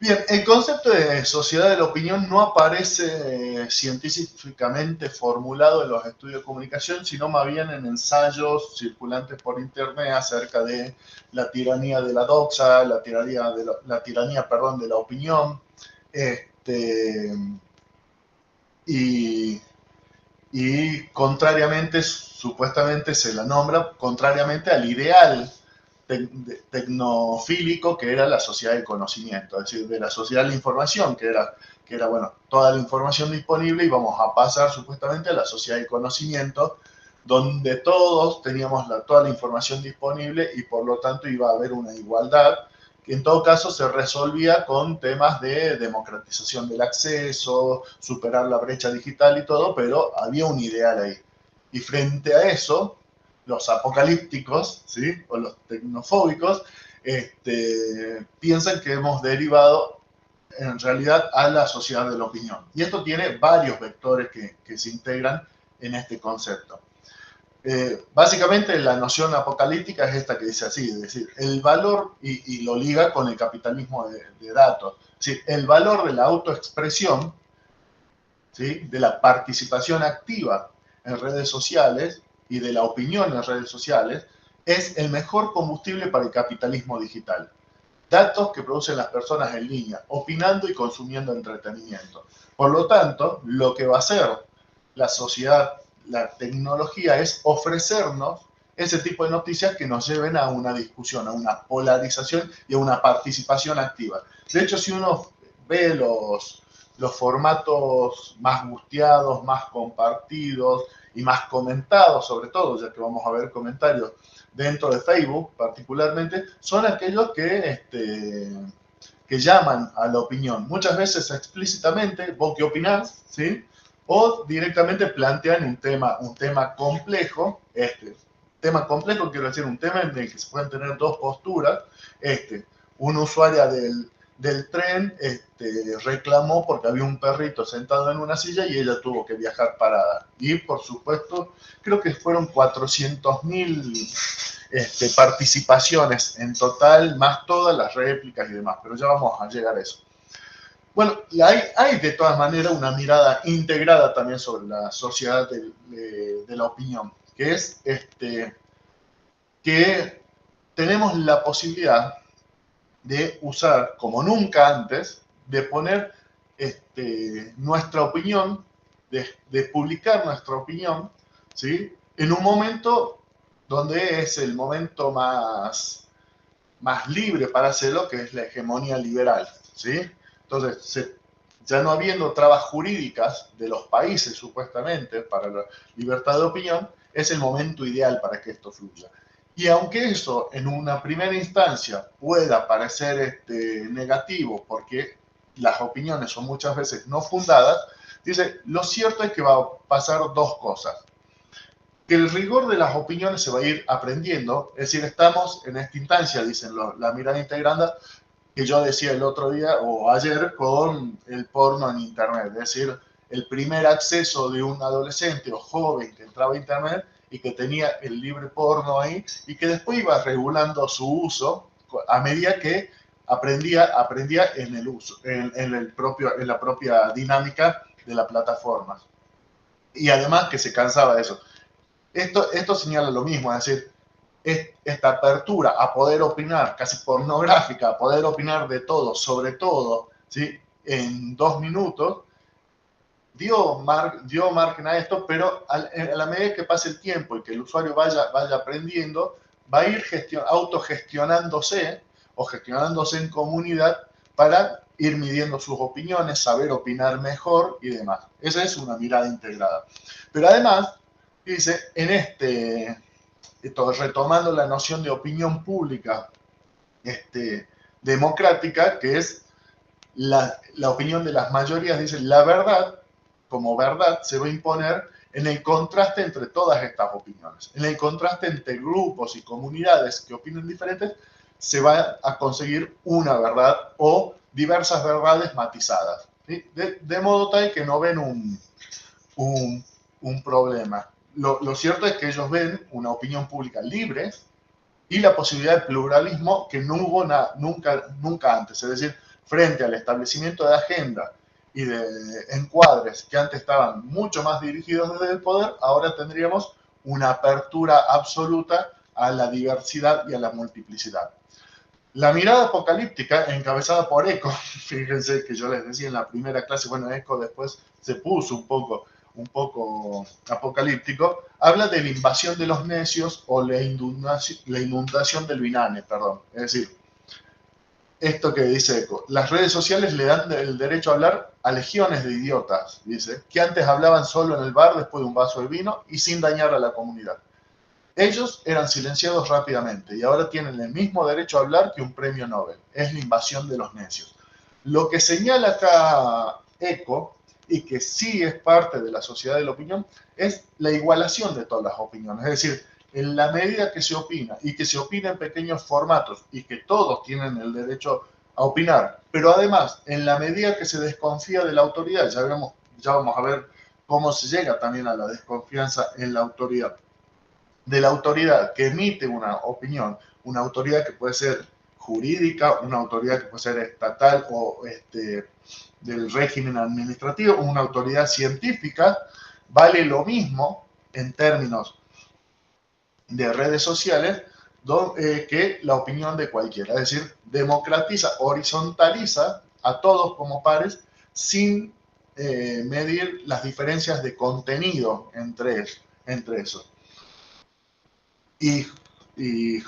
Bien, el concepto de sociedad de la opinión no aparece científicamente formulado en los estudios de comunicación, sino más bien en ensayos circulantes por internet acerca de la tiranía de la doxa, perdón, de la opinión, este, y, y contrariamente, supuestamente se la nombra, contrariamente al ideal tecnofílico que era la sociedad del conocimiento, es decir, de la sociedad de la información, que era bueno, toda la información disponible, y vamos a pasar supuestamente a la sociedad del conocimiento, donde todos teníamos toda la información disponible y por lo tanto iba a haber una igualdad que en todo caso se resolvía con temas de democratización del acceso, superar la brecha digital y todo, pero había un ideal ahí. Y frente a eso, los apocalípticos, ¿sí? O los tecnofóbicos, piensan que hemos derivado en realidad a la sociedad de la opinión. Y esto tiene varios vectores que se integran en este concepto. Básicamente la noción apocalíptica es esta que dice así, es decir, el valor, y lo liga con el capitalismo de datos, es decir, el valor de la autoexpresión, ¿sí? De la participación activa en redes sociales y de la opinión en redes sociales, es el mejor combustible para el capitalismo digital. Datos que producen las personas en línea, opinando y consumiendo entretenimiento. Por lo tanto, lo que va a hacer la sociedad, la tecnología, es ofrecernos ese tipo de noticias que nos lleven a una discusión, a una polarización y a una participación activa. De hecho, si uno ve los formatos más gusteados, más compartidos y más comentados, sobre todo, ya que vamos a ver comentarios dentro de Facebook particularmente, son aquellos que llaman a la opinión. Muchas veces explícitamente, ¿vos qué opinás? ¿Sí? O directamente plantean un tema complejo, tema complejo quiero decir, un tema en el que se pueden tener dos posturas. Una usuaria del tren reclamó porque había un perrito sentado en una silla y ella tuvo que viajar parada. Y por supuesto, creo que fueron 400.000 participaciones en total, más todas las réplicas y demás, pero ya vamos a llegar a eso. Bueno, hay de todas maneras una mirada integrada también sobre la sociedad de la opinión, que es que tenemos la posibilidad de usar, como nunca antes, de poner nuestra opinión, de publicar nuestra opinión, ¿sí? En un momento donde es el momento más libre para hacerlo, que es la hegemonía liberal, ¿sí? Entonces, ya no habiendo trabas jurídicas de los países, supuestamente, para la libertad de opinión, es el momento ideal para que esto fluya. Y aunque eso en una primera instancia pueda parecer negativo, porque las opiniones son muchas veces no fundadas, dice, lo cierto es que va a pasar dos cosas. Que el rigor de las opiniones se va a ir aprendiendo, es decir, estamos en esta instancia, dicen la mirada integranda, que yo decía el otro día o ayer con el porno en Internet, es decir, el primer acceso de un adolescente o joven que entraba a Internet y que tenía el libre porno ahí y que después iba regulando su uso a medida que aprendía en el uso, en la propia dinámica de la plataforma. Y además que se cansaba de eso. Esto señala lo mismo, es decir, esta apertura a poder opinar, casi pornográfica, a poder opinar de todo, sobre todo, ¿sí? En 2 minutos, dio margen a esto, pero a la medida que pase el tiempo y que el usuario vaya aprendiendo, va a ir autogestionándose o gestionándose en comunidad para ir midiendo sus opiniones, saber opinar mejor y demás. Esa es una mirada integrada. Pero además, dice, retomando la noción de opinión pública democrática, que es la opinión de las mayorías, dice, la verdad, como verdad, se va a imponer en el contraste entre todas estas opiniones. En el contraste entre grupos y comunidades que opinen diferentes, se va a conseguir una verdad o diversas verdades matizadas. ¿Sí? De modo tal que no ven un problema. Lo cierto es que ellos ven una opinión pública libre y la posibilidad de pluralismo que no hubo nunca antes. Es decir, frente al establecimiento de agenda y de encuadres que antes estaban mucho más dirigidos desde el poder, ahora tendríamos una apertura absoluta a la diversidad y a la multiplicidad. La mirada apocalíptica, encabezada por Eco, fíjense que yo les decía en la primera clase, bueno, Eco después se puso un poco apocalíptico, habla de la invasión de los necios o la inundación del Vinane, perdón. Es decir, esto que dice Eco, las redes sociales le dan el derecho a hablar a legiones de idiotas, dice, que antes hablaban solo en el bar después de un vaso de vino y sin dañar a la comunidad. Ellos eran silenciados rápidamente y ahora tienen el mismo derecho a hablar que un premio Nobel. Es la invasión de los necios. Lo que señala acá Eco, y que sí es parte de la sociedad de la opinión, es la igualación de todas las opiniones. Es decir, en la medida que se opina y que se opina en pequeños formatos y que todos tienen el derecho a opinar, pero además en la medida que se desconfía de la autoridad, ya vamos a ver cómo se llega también a la desconfianza en la autoridad, de la autoridad que emite una opinión, una autoridad que puede ser jurídica, una autoridad que puede ser estatal o del régimen administrativo, una autoridad científica, vale lo mismo en términos de redes sociales que la opinión de cualquiera. Es decir, democratiza, horizontaliza a todos como pares sin medir las diferencias de contenido entre esos. Y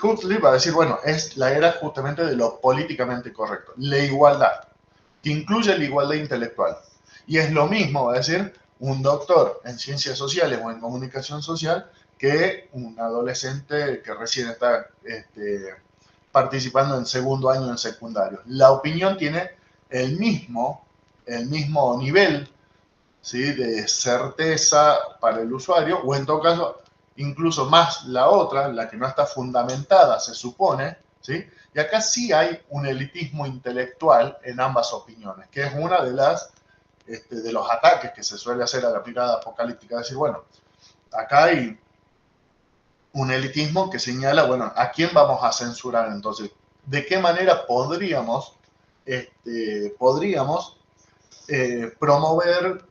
Huxley va a decir, bueno, es la era justamente de lo políticamente correcto, la igualdad, que incluye la igualdad intelectual. Y es lo mismo, va a decir, un doctor en ciencias sociales o en comunicación social que un adolescente que recién está participando en segundo año en secundario. La opinión tiene el mismo nivel, ¿sí?, de certeza para el usuario, o en todo caso, incluso más la otra, la que no está fundamentada, se supone, ¿sí? Y acá sí hay un elitismo intelectual en ambas opiniones, que es una de de los ataques que se suele hacer a la mirada apocalíptica, decir, bueno, acá hay un elitismo que señala, bueno, ¿a quién vamos a censurar entonces? ¿De qué manera podríamos promover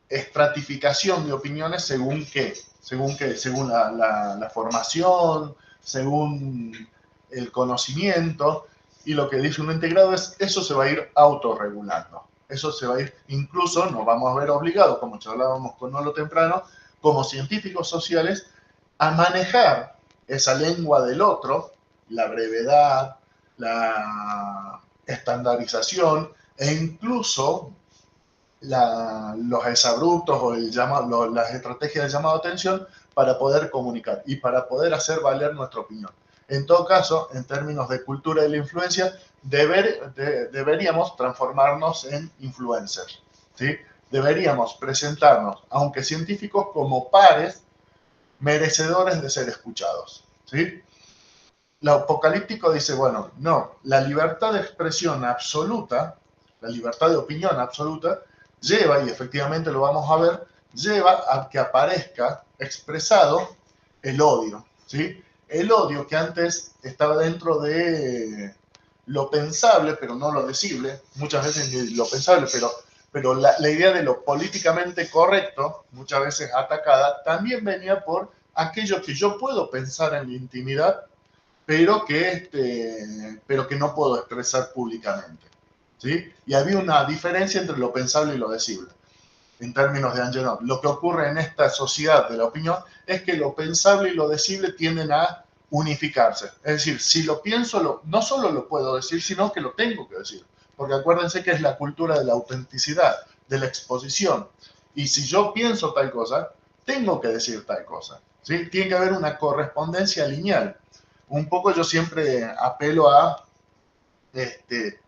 estratificación de opiniones según qué? Según la formación, según el conocimiento, y lo que dice un integrado es, eso se va a ir autorregulando. Eso se va a ir, incluso nos vamos a ver obligados, como charlábamos con Nolo temprano, como científicos sociales, a manejar esa lengua del otro, la brevedad, la estandarización e incluso los exabruptos o las estrategias de llamado de atención para poder comunicar y para poder hacer valer nuestra opinión. En todo caso, en términos de cultura de la influencia, deberíamos transformarnos en influencers, ¿sí? Deberíamos presentarnos, aunque científicos, como pares merecedores de ser escuchados, ¿sí? Lo apocalíptico dice, bueno, no, la libertad de expresión absoluta, la libertad de opinión absoluta, lleva, y efectivamente lo vamos a ver, lleva a que aparezca expresado el odio, ¿sí? El odio que antes estaba dentro de lo pensable, pero no lo decible, muchas veces ni lo pensable, pero la idea de lo políticamente correcto, muchas veces atacada, también venía por aquello que yo puedo pensar en la intimidad, pero que no puedo expresar públicamente, ¿sí? Y había una diferencia entre lo pensable y lo decible, en términos de Angenov. Lo que ocurre en esta sociedad de la opinión es que lo pensable y lo decible tienden a unificarse. Es decir, si lo pienso, no solo lo puedo decir, sino que lo tengo que decir. Porque acuérdense que es la cultura de la autenticidad, de la exposición. Y si yo pienso tal cosa, tengo que decir tal cosa, ¿sí? Tiene que haber una correspondencia lineal. Un poco yo siempre apelo a este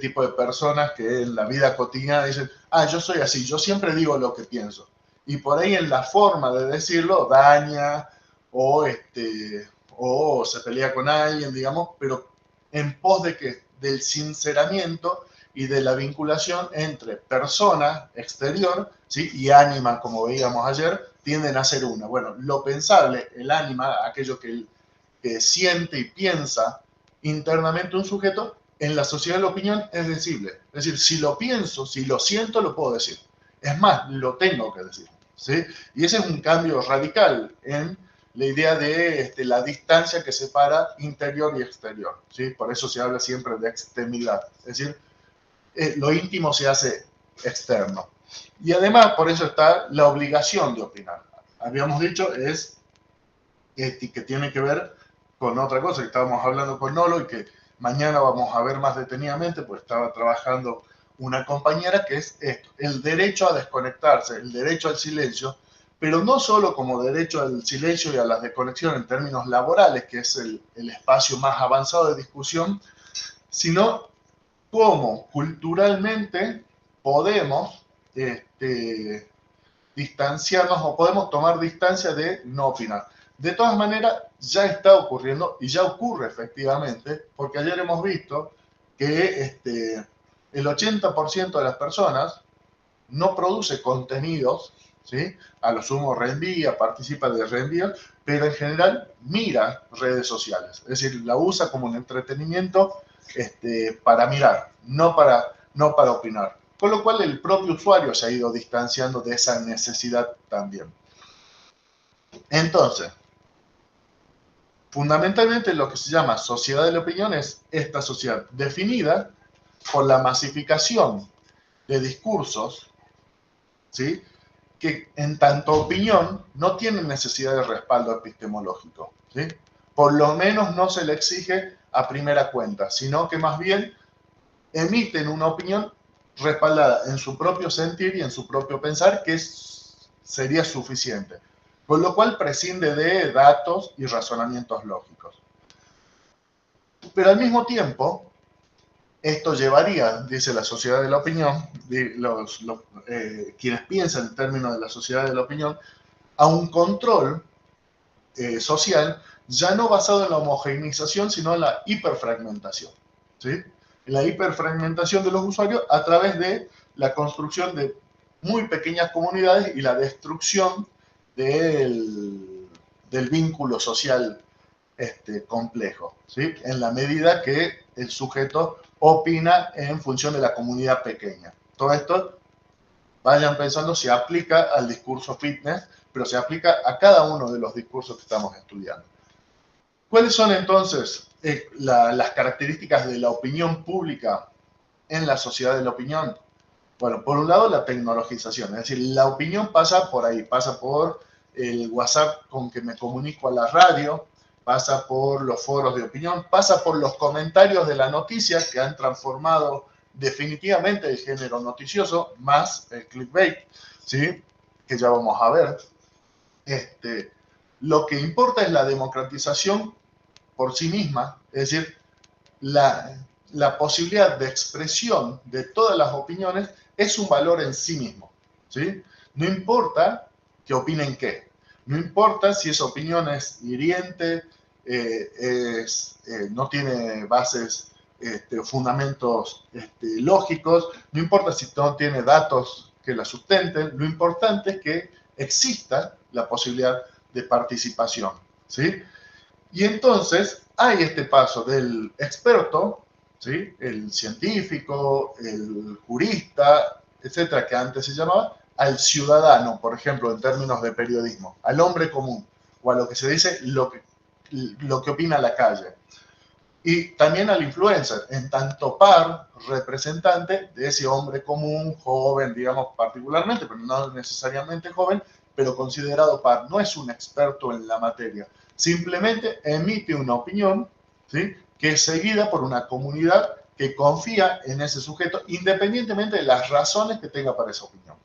tipo de personas que en la vida cotidiana dicen, yo soy así, yo siempre digo lo que pienso. Y por ahí en la forma de decirlo daña o se pelea con alguien, digamos, pero en pos del sinceramiento y de la vinculación entre persona exterior, ¿sí?, y ánima, como veíamos ayer, tienden a ser una. Bueno, lo pensable, el ánima, aquello que siente y piensa internamente un sujeto, en la sociedad de la opinión es decible. Es decir, si lo pienso, si lo siento, lo puedo decir. Es más, lo tengo que decir, ¿sí? Y ese es un cambio radical en la idea de la distancia que separa interior y exterior, ¿sí? Por eso se habla siempre de extremidad. Es decir, lo íntimo se hace externo. Y además, por eso está la obligación de opinar. Habíamos dicho, es que tiene que ver con otra cosa que estábamos hablando con Nolo y que mañana vamos a ver más detenidamente, pues estaba trabajando una compañera, que es esto, el derecho a desconectarse, el derecho al silencio, pero no solo como derecho al silencio y a la desconexión en términos laborales, que es el espacio más avanzado de discusión, sino cómo culturalmente podemos distanciarnos o podemos tomar distancia de no opinar. De todas maneras, ya está ocurriendo y ya ocurre efectivamente, porque ayer hemos visto que el 80% de las personas no produce contenidos, ¿sí? A lo sumo reenvía, participa de reenvíos, pero en general mira redes sociales, es decir, la usa como un entretenimiento para mirar, no para opinar. Con lo cual el propio usuario se ha ido distanciando de esa necesidad también. Entonces, fundamentalmente lo que se llama sociedad de la opinión es esta sociedad definida por la masificación de discursos, ¿sí? Que en tanto opinión no tienen necesidad de respaldo epistemológico, ¿sí? Por lo menos no se le exige a primera cuenta, sino que más bien emiten una opinión respaldada en su propio sentir y en su propio pensar, que sería suficiente. Con lo cual prescinde de datos y razonamientos lógicos. Pero al mismo tiempo, esto llevaría, dice la sociedad de la opinión, quienes piensan en términos de la sociedad de la opinión, a un control social ya no basado en la homogeneización, sino en la hiperfragmentación, ¿sí? En la hiperfragmentación de los usuarios a través de la construcción de muy pequeñas comunidades y la destrucción del vínculo social complejo, ¿sí? En la medida que el sujeto opina en función de la comunidad pequeña. Todo esto, vayan pensando, se aplica al discurso fitness, pero se aplica a cada uno de los discursos que estamos estudiando. ¿Cuáles son entonces las características de la opinión pública en la sociedad de la opinión? Bueno, por un lado la tecnologización, es decir, la opinión pasa por ahí, pasa por el WhatsApp con que me comunico a la radio, pasa por los foros de opinión, pasa por los comentarios de la noticia que han transformado definitivamente el género noticioso, más el clickbait, ¿sí? Que ya vamos a ver. Lo que importa es la democratización por sí misma, es decir, la posibilidad de expresión de todas las opiniones es un valor en sí mismo, ¿sí? No importa que opinen qué, no importa si esa opinión es hiriente, no tiene bases, fundamentos lógicos, no importa si no tiene datos que la sustenten, lo importante es que exista la posibilidad de participación, ¿sí? Y entonces hay este paso del experto, ¿sí? El científico, el jurista, etcétera, que antes se llamaba, al ciudadano, por ejemplo, en términos de periodismo, al hombre común, o a lo que se dice lo que opina la calle. Y también al influencer, en tanto par representante de ese hombre común, joven, digamos particularmente, pero no necesariamente joven, pero considerado par. No es un experto en la materia, simplemente emite una opinión, ¿sí? Que es seguida por una comunidad que confía en ese sujeto, independientemente de las razones que tenga para esa opinión.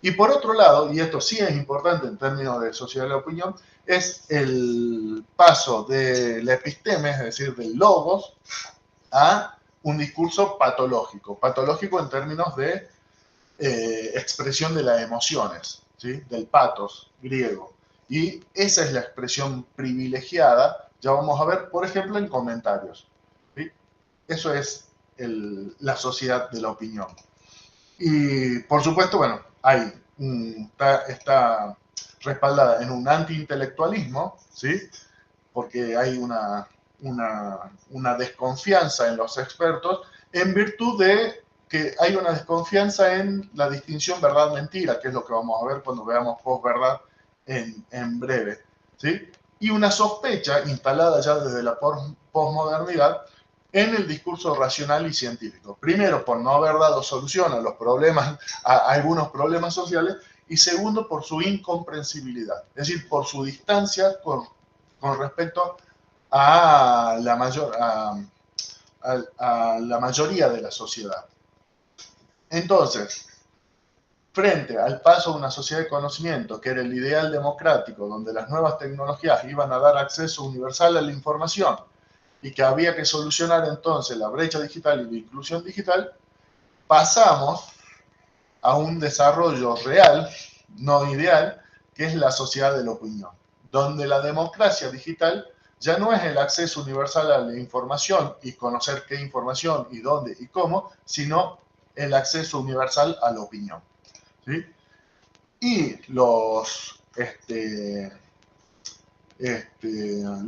Y por otro lado, y esto sí es importante en términos de sociedad de la opinión, es el paso de la episteme, es decir, del logos, a un discurso patológico. Patológico en términos de expresión de las emociones, ¿sí? Del patos griego. Y esa es la expresión privilegiada, ya vamos a ver, por ejemplo, en comentarios, ¿sí? Eso es la sociedad de la opinión. Y por supuesto, bueno, está respaldada en un antiintelectualismo, ¿sí? Porque hay una desconfianza en los expertos en virtud de que hay una desconfianza en la distinción verdad-mentira, que es lo que vamos a ver cuando veamos posverdad en breve, ¿sí? Y una sospecha instalada ya desde la posmodernidad en el discurso racional y científico. Primero, por no haber dado solución a los problemas, a algunos problemas sociales, y segundo, por su incomprensibilidad, es decir, por su distancia con respecto a a la mayoría de la sociedad. Entonces, frente al paso de una sociedad de conocimiento, que era el ideal democrático, donde las nuevas tecnologías iban a dar acceso universal a la información y que había que solucionar entonces la brecha digital y la inclusión digital, pasamos a un desarrollo real, no ideal, que es la sociedad de la opinión, donde la democracia digital ya no es el acceso universal a la información y conocer qué información y dónde y cómo, sino el acceso universal a la opinión, ¿sí? Y los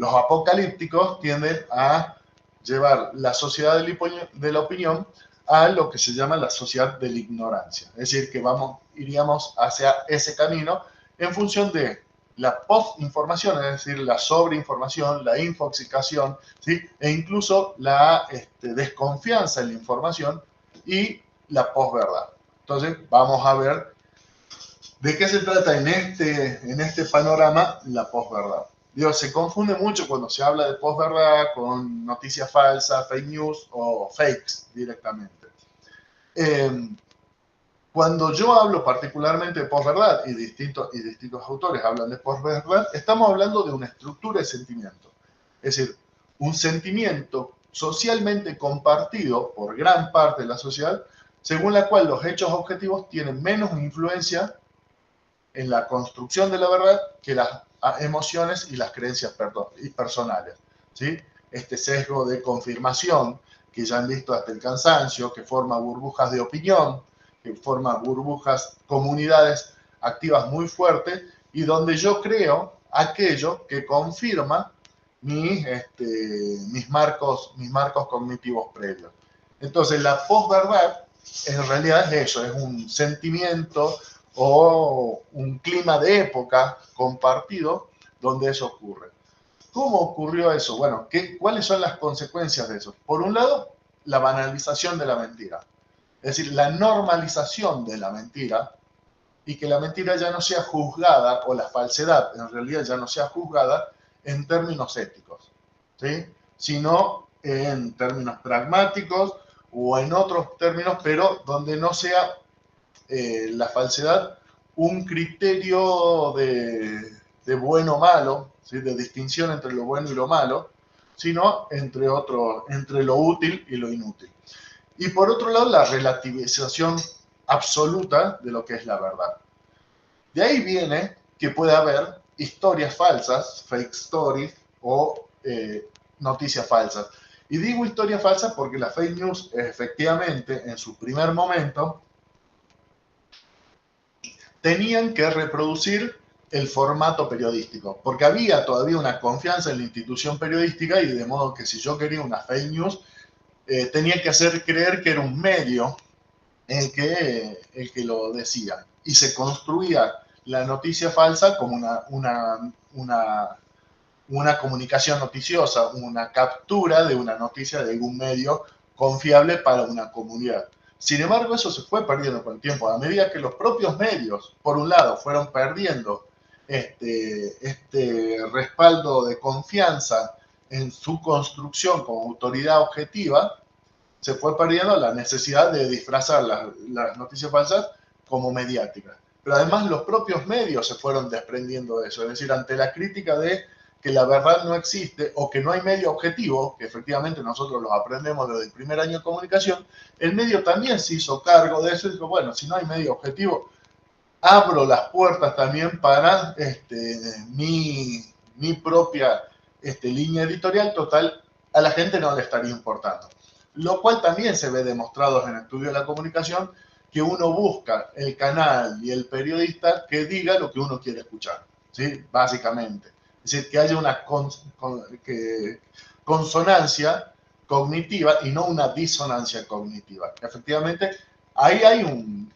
apocalípticos tienden a llevar la sociedad de la opinión a lo que se llama la sociedad de la ignorancia. Es decir, que iríamos hacia ese camino en función de la post-información, es decir, la sobreinformación, la infoxicación, ¿sí? E incluso la desconfianza en la información y la posverdad. Entonces, vamos a ver de qué se trata en este panorama la posverdad. Digo, se confunde mucho cuando se habla de posverdad con noticias falsas, fake news o fakes directamente. Cuando yo hablo particularmente de posverdad y distintos autores hablan de posverdad, estamos hablando de una estructura de sentimiento. Es decir, un sentimiento socialmente compartido por gran parte de la sociedad, según la cual los hechos objetivos tienen menos influencia en la construcción de la verdad que las emociones y las creencias personales, ¿sí? Este sesgo de confirmación que ya han visto hasta el cansancio, que forma burbujas de opinión, que forma burbujas, comunidades activas muy fuertes y donde yo creo aquello que confirma mis marcos cognitivos previos. Entonces, la posverdad en realidad es eso, es un sentimiento o un clima de época compartido donde eso ocurre. ¿Cómo ocurrió eso? Bueno, ¿cuáles son las consecuencias de eso? Por un lado, la banalización de la mentira, es decir, la normalización de la mentira y que la mentira ya no sea juzgada, o la falsedad en realidad ya no sea juzgada en términos éticos, ¿sí? Sino en términos pragmáticos o en otros términos, pero donde no sea la falsedad un criterio de bueno o malo, ¿sí? De distinción entre lo bueno y lo malo, sino entre lo útil y lo inútil. Y por otro lado, la relativización absoluta de lo que es la verdad. De ahí viene que puede haber historias falsas, fake stories o noticias falsas. Y digo historias falsas porque la fake news efectivamente en su primer momento tenían que reproducir el formato periodístico, porque había todavía una confianza en la institución periodística y de modo que si yo quería una fake news, tenía que hacer creer que era un medio el que lo decía. Y se construía la noticia falsa como una comunicación noticiosa, una captura de una noticia de algún medio confiable para una comunidad. Sin embargo, eso se fue perdiendo con el tiempo, a medida que los propios medios, por un lado, fueron perdiendo este respaldo de confianza en su construcción como autoridad objetiva, se fue perdiendo la necesidad de disfrazar las noticias falsas como mediáticas. Pero además los propios medios se fueron desprendiendo de eso, es decir, ante la crítica de que la verdad no existe o que no hay medio objetivo, que efectivamente nosotros los aprendemos desde el primer año de comunicación, el medio también se hizo cargo de eso y dijo, bueno, si no hay medio objetivo, abro las puertas también para mi propia línea editorial, total, a la gente no le estaría importando. Lo cual también se ve demostrado en el estudio de la comunicación, que uno busca el canal y el periodista que diga lo que uno quiere escuchar, ¿sí? Básicamente. Es decir, que haya consonancia cognitiva y no una disonancia cognitiva. Efectivamente, ahí hay un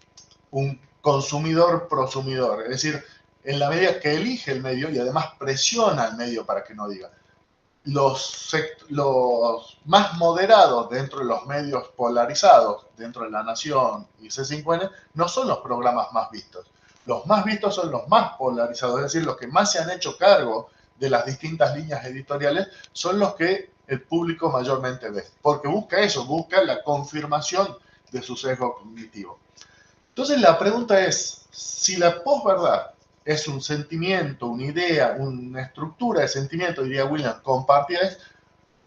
consumidor-prosumidor, es decir, en la medida que elige el medio y además presiona al medio para que no diga. Los más moderados dentro de los medios polarizados, dentro de La Nación y C5N, no son los programas más vistos. Los más vistos son los más polarizados, es decir, los que más se han hecho cargo de las distintas líneas editoriales son los que el público mayormente ve, porque busca eso, busca la confirmación de su sesgo cognitivo. Entonces la pregunta es, si la posverdad es un sentimiento, una idea, una estructura de sentimiento, diría William, compartida,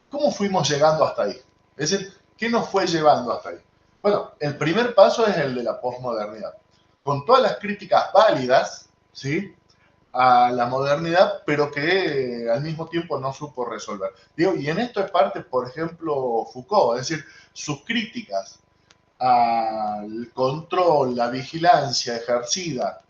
¿cómo fuimos llegando hasta ahí? Es decir, ¿qué nos fue llevando hasta ahí? Bueno, el primer paso es el de la posmodernidad, con todas las críticas válidas, ¿sí?, a la modernidad, pero que al mismo tiempo no supo resolver. Digo, y en esto es parte, por ejemplo, Foucault, es decir, sus críticas al control, la vigilancia ejercida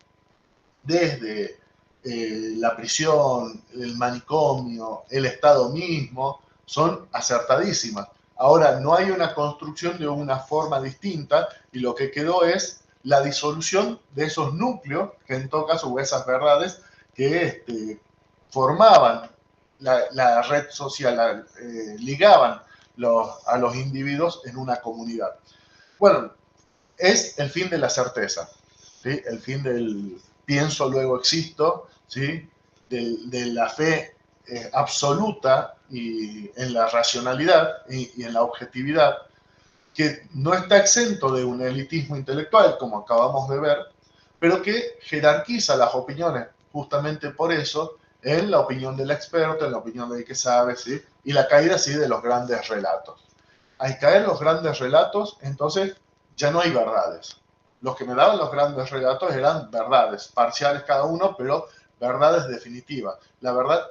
desde la prisión, el manicomio, el Estado mismo, son acertadísimas. Ahora, no hay una construcción de una forma distinta y lo que quedó es la disolución de esos núcleos, que en todo caso, esas verdades que formaban la red social, ligaban a los individuos en una comunidad. Bueno, es el fin de la certeza, ¿sí? El fin del pienso, luego existo, ¿sí? De la fe absoluta y en la racionalidad y en la objetividad, que no está exento de un elitismo intelectual, como acabamos de ver, pero que jerarquiza las opiniones justamente por eso en la opinión del experto, en la opinión del que sabe, ¿sí? Y la caída, sí, de los grandes relatos. Al caer los grandes relatos, entonces ya no hay verdades. Los que me daban los grandes relatos eran verdades, parciales cada uno, pero verdades definitivas. La verdad,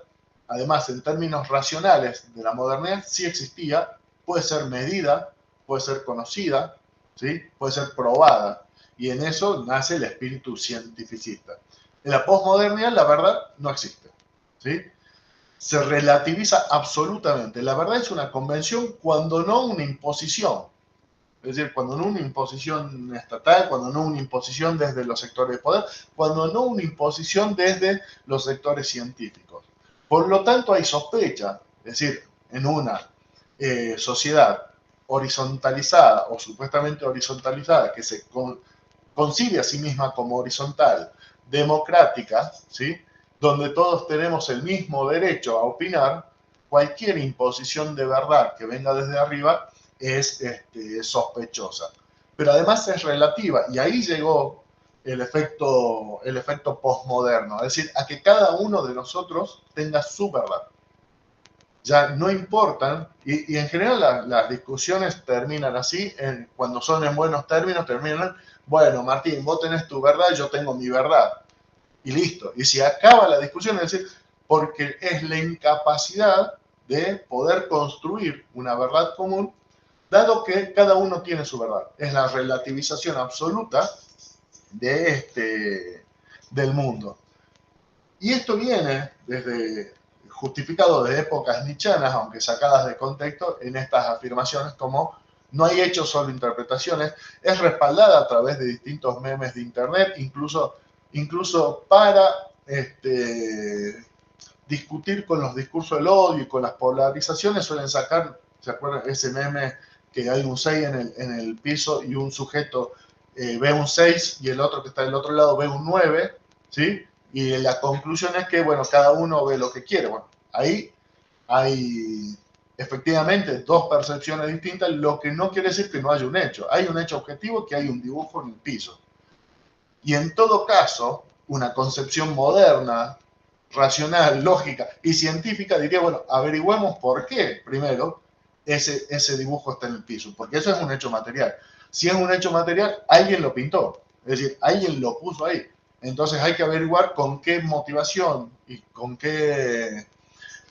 además, en términos racionales de la modernidad, sí existía, puede ser medida, puede ser conocida, ¿sí?, puede ser probada. Y en eso nace el espíritu cientificista. En la posmodernidad, la verdad no existe, ¿sí? Se relativiza absolutamente. La verdad es una convención, cuando no una imposición. Es decir, cuando no una imposición estatal, cuando no una imposición desde los sectores de poder, cuando no una imposición desde los sectores científicos. Por lo tanto, hay sospecha, es decir, en una sociedad horizontalizada o supuestamente horizontalizada, que se concibe a sí misma como horizontal, democrática, ¿sí?, donde todos tenemos el mismo derecho a opinar, cualquier imposición de verdad que venga desde arriba es sospechosa. Pero además es relativa, y ahí llegó el efecto postmoderno, es decir, a que cada uno de nosotros tenga su verdad. Ya no importan, y en general las discusiones terminan así, cuando son en buenos términos, terminan, bueno, Martín, vos tenés tu verdad, yo tengo mi verdad, y listo. Y se acaba la discusión, es decir, porque es la incapacidad de poder construir una verdad común, dado que cada uno tiene su verdad. Es la relativización absoluta del mundo. Y esto viene justificado de épocas nietzscheanas, aunque sacadas de contexto, en estas afirmaciones como no hay hechos, solo interpretaciones. Es respaldada a través de distintos memes de internet, incluso para discutir con los discursos del odio y con las polarizaciones. Suelen sacar, ¿se acuerdan? Ese meme que hay un 6 en el piso y un sujeto ve un 6 y el otro que está del otro lado ve un 9, ¿sí? Y la conclusión es que, bueno, cada uno ve lo que quiere. Bueno, ahí hay efectivamente dos percepciones distintas, lo que no quiere decir que no haya un hecho. Hay un hecho objetivo, que hay un dibujo en el piso. Y en todo caso, una concepción moderna, racional, lógica y científica diría, bueno, averigüemos por qué primero ese dibujo está en el piso, porque eso es un hecho material. Si es un hecho material, alguien lo pintó, es decir, alguien lo puso ahí. Entonces hay que averiguar con qué motivación y con qué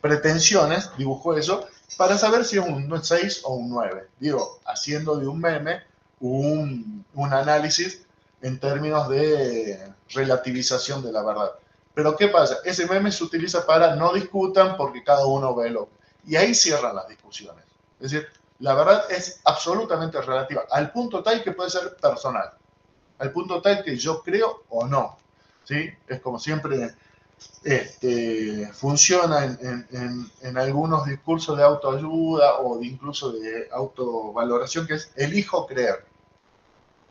pretensiones dibujó eso para saber si es un 6 o un 9. Digo, haciendo de un meme un análisis en términos de relativización de la verdad. Pero ¿qué pasa? Ese meme se utiliza para no discutan porque cada uno ve lo. Y ahí cierran las discusiones. Es decir, la verdad es absolutamente relativa, al punto tal que puede ser personal, al punto tal que yo creo o no. ¿Sí? Es como siempre funciona en algunos discursos de autoayuda o incluso de autovaloración, que es elijo creer.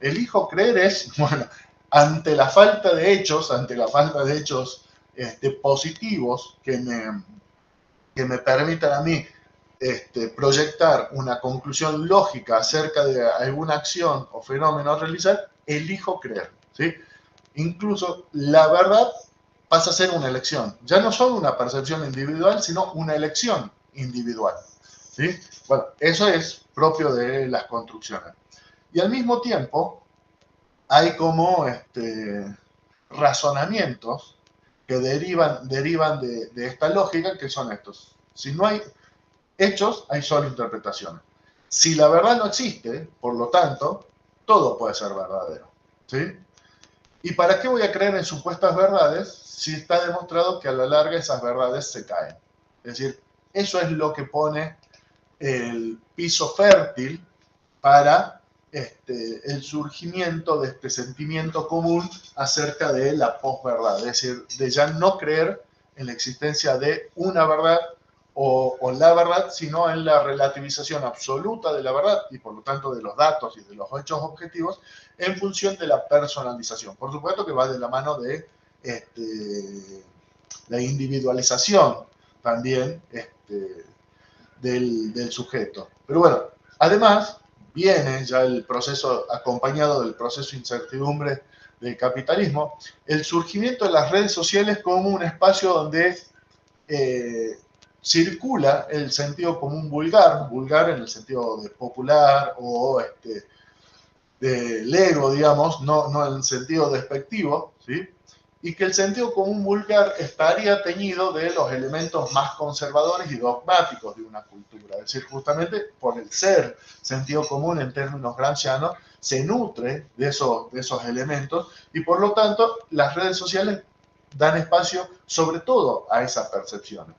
Elijo creer es, bueno, ante la falta de hechos, positivos que me permitan a mí proyectar una conclusión lógica acerca de alguna acción o fenómeno a realizar, elijo creer. ¿Sí? Incluso la verdad pasa a ser una elección. Ya no solo una percepción individual, sino una elección individual. ¿Sí? Bueno, eso es propio de las construcciones. Y al mismo tiempo, hay como razonamientos que derivan de esta lógica, que son estos. Si no hay hechos, hay solo interpretaciones. Si la verdad no existe, por lo tanto, todo puede ser verdadero. ¿Sí? ¿Y para qué voy a creer en supuestas verdades si está demostrado que a la larga esas verdades se caen? Es decir, eso es lo que pone el piso fértil para el surgimiento de este sentimiento común acerca de la posverdad, es decir, de ya no creer en la existencia de una verdad o la verdad, sino en la relativización absoluta de la verdad y por lo tanto de los datos y de los hechos objetivos en función de la personalización. Por supuesto que va de la mano de la individualización también del sujeto. Pero bueno, además viene ya el proceso acompañado del proceso de incertidumbre del capitalismo, el surgimiento de las redes sociales como un espacio donde circula el sentido común vulgar en el sentido de popular o de lego, digamos, no en el sentido despectivo, ¿sí? Y que el sentido común vulgar estaría teñido de los elementos más conservadores y dogmáticos de una cultura. Es decir, justamente por el ser sentido común en términos gramscianos, se nutre de esos elementos y por lo tanto las redes sociales dan espacio sobre todo a esas percepciones.